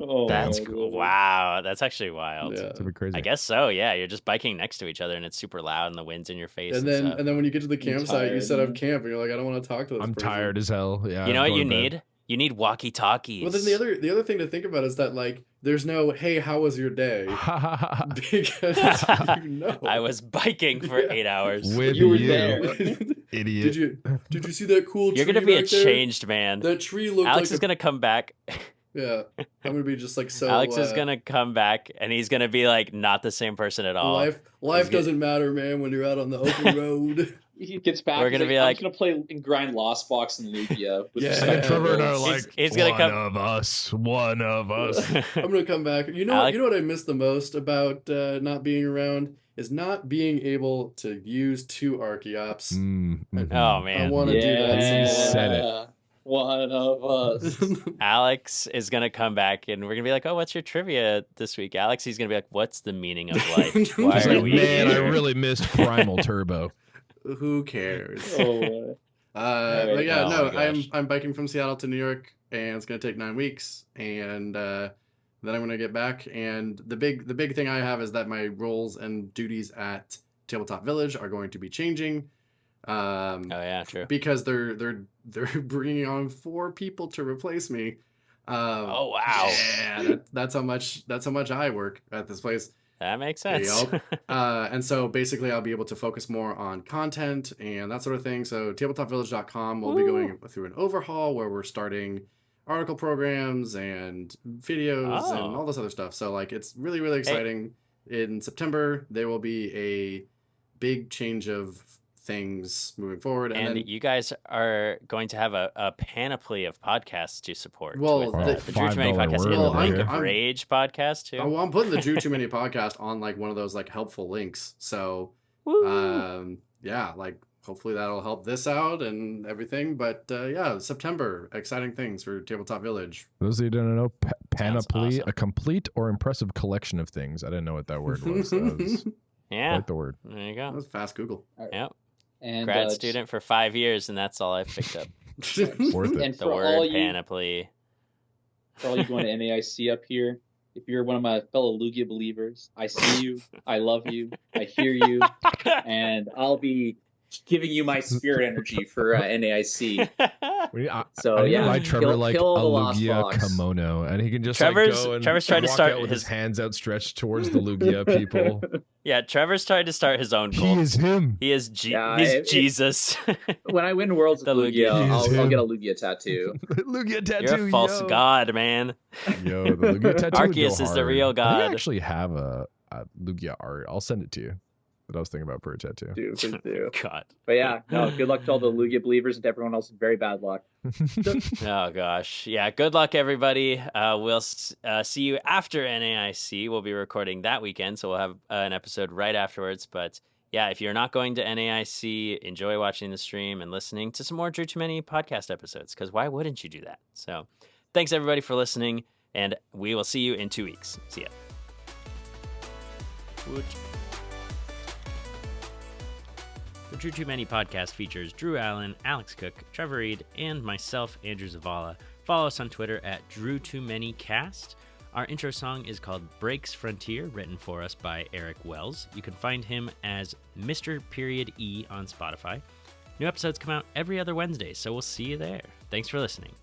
Oh, That's my cool. God. Wow, that's actually wild. Yeah. It's a bit crazy. I guess so. Yeah, you're just biking next to each other, and it's super loud, and the wind's in your face. And And, then stuff. and then when you get to the campsite, you tired, set up man. camp, and you're like, "I don't want to talk to this I'm person." tired as hell. Yeah. you know I'm what you going to need? You need walkie talkies. Well, then the other thing to think about is that like there's no, "Hey, how was your day?" bed. Because you know. I was biking for Yeah. 8 hours. With You were you, there. idiot. Did you see that cool tree You're gonna be a back there? changed man. That tree looked Alex like is gonna come back. Yeah, I'm gonna be just like so. Alex is gonna come back, and he's gonna be like not the same person at all. Life He's doesn't matter, man. When you're out on the open road. He gets back. We're he's gonna be like- I'm just gonna play and grind Lost Box and Lugia. With Yeah. respect to Trevor and I are those. like, He's gonna one come- of us. One of us. I'm gonna come back. You know Alex- what I miss the most about not being around is not being able to use 2 Archeops. Mhm. Oh man, I wanna do that some You more. said it. One of us. Alex is gonna come back, and we're gonna be like, "Oh, what's your trivia this week, Alex?" He's gonna be like, "What's the meaning of life? Why He's are like, we man, I here?" really missed Primal Turbo. Who cares? Oh, But yeah, Oh no, my gosh. I'm biking from Seattle to New York and it's going to take 9 weeks, and then I'm going to get back. And the big thing I have is that my roles and duties at Tabletop Village are going to be changing. Oh yeah, true. Because they're bringing on 4 people to replace me. Oh wow! Yeah, that's how much I work at this place. That makes sense. And so basically, I'll be able to focus more on content and that sort of thing. So tabletopvillage.com will be going through an overhaul where we're starting article programs and videos and all this other stuff. So like, it's really, really exciting. In September, there will be a big change of things moving forward. And then, you guys are going to have a panoply of podcasts to support. Well, the DrewTooMany podcast and the Link of Rage podcast too. Oh, well, I'm putting the DrewTooMany podcast on like one of those like helpful links. So, yeah, like hopefully that'll help this out and everything. But yeah, September, exciting things for Tabletop Village. For those of you who don't know, panoply, awesome. A complete or impressive collection of things. I didn't know what that word was. That was Yeah, quite the word. There you go. That was fast Google. Right. Yep. And Grad student for 5 years, and that's all I've picked up. Worth it. And The for word all you, panoply. for all you going to NAIC up here, if you're one of my fellow Lugia believers, I see you, I love you, I hear you, and I'll be giving you my spirit energy for NAIC. So yeah, buy Trevor like a kill the Lost Lugia Box. kimono, and he can just Trevor's like go and trying to walk start out with his his hands outstretched towards the Lugia people. Yeah, Trevor's trying to start his own He cult. is him. He is Jesus. When I win Worlds The with Lugia, Lugia. I'll get a Lugia tattoo. Lugia tattoo. You're a false god, man. Yo, the Lugia tattoo. Arceus would go is the hard. real I god. actually have a Lugia art. I'll send it to you. That I was thinking about for a tattoo. Please do. God. But yeah, no, good luck to all the Lugia believers and to everyone else. Very bad luck. Oh gosh, yeah. Good luck, everybody. We'll see you after NAIC. We'll be recording that weekend, so we'll have an episode right afterwards. But yeah, if you're not going to NAIC, enjoy watching the stream and listening to some more DrewTooMany podcast episodes. Because why wouldn't you do that? So, thanks everybody for listening, and we will see you in 2 weeks. See ya. The DrewTooMany podcast features Drew Allen, Alex Cook, Trevor Reed, and myself, Andrew Zavala. Follow us on Twitter at DrewTooManyCast. Our intro song is called Breaks Frontier, written for us by Eric Wells. You can find him as Mr. E on Spotify. New episodes come out every other Wednesday, so we'll see you there. Thanks for listening.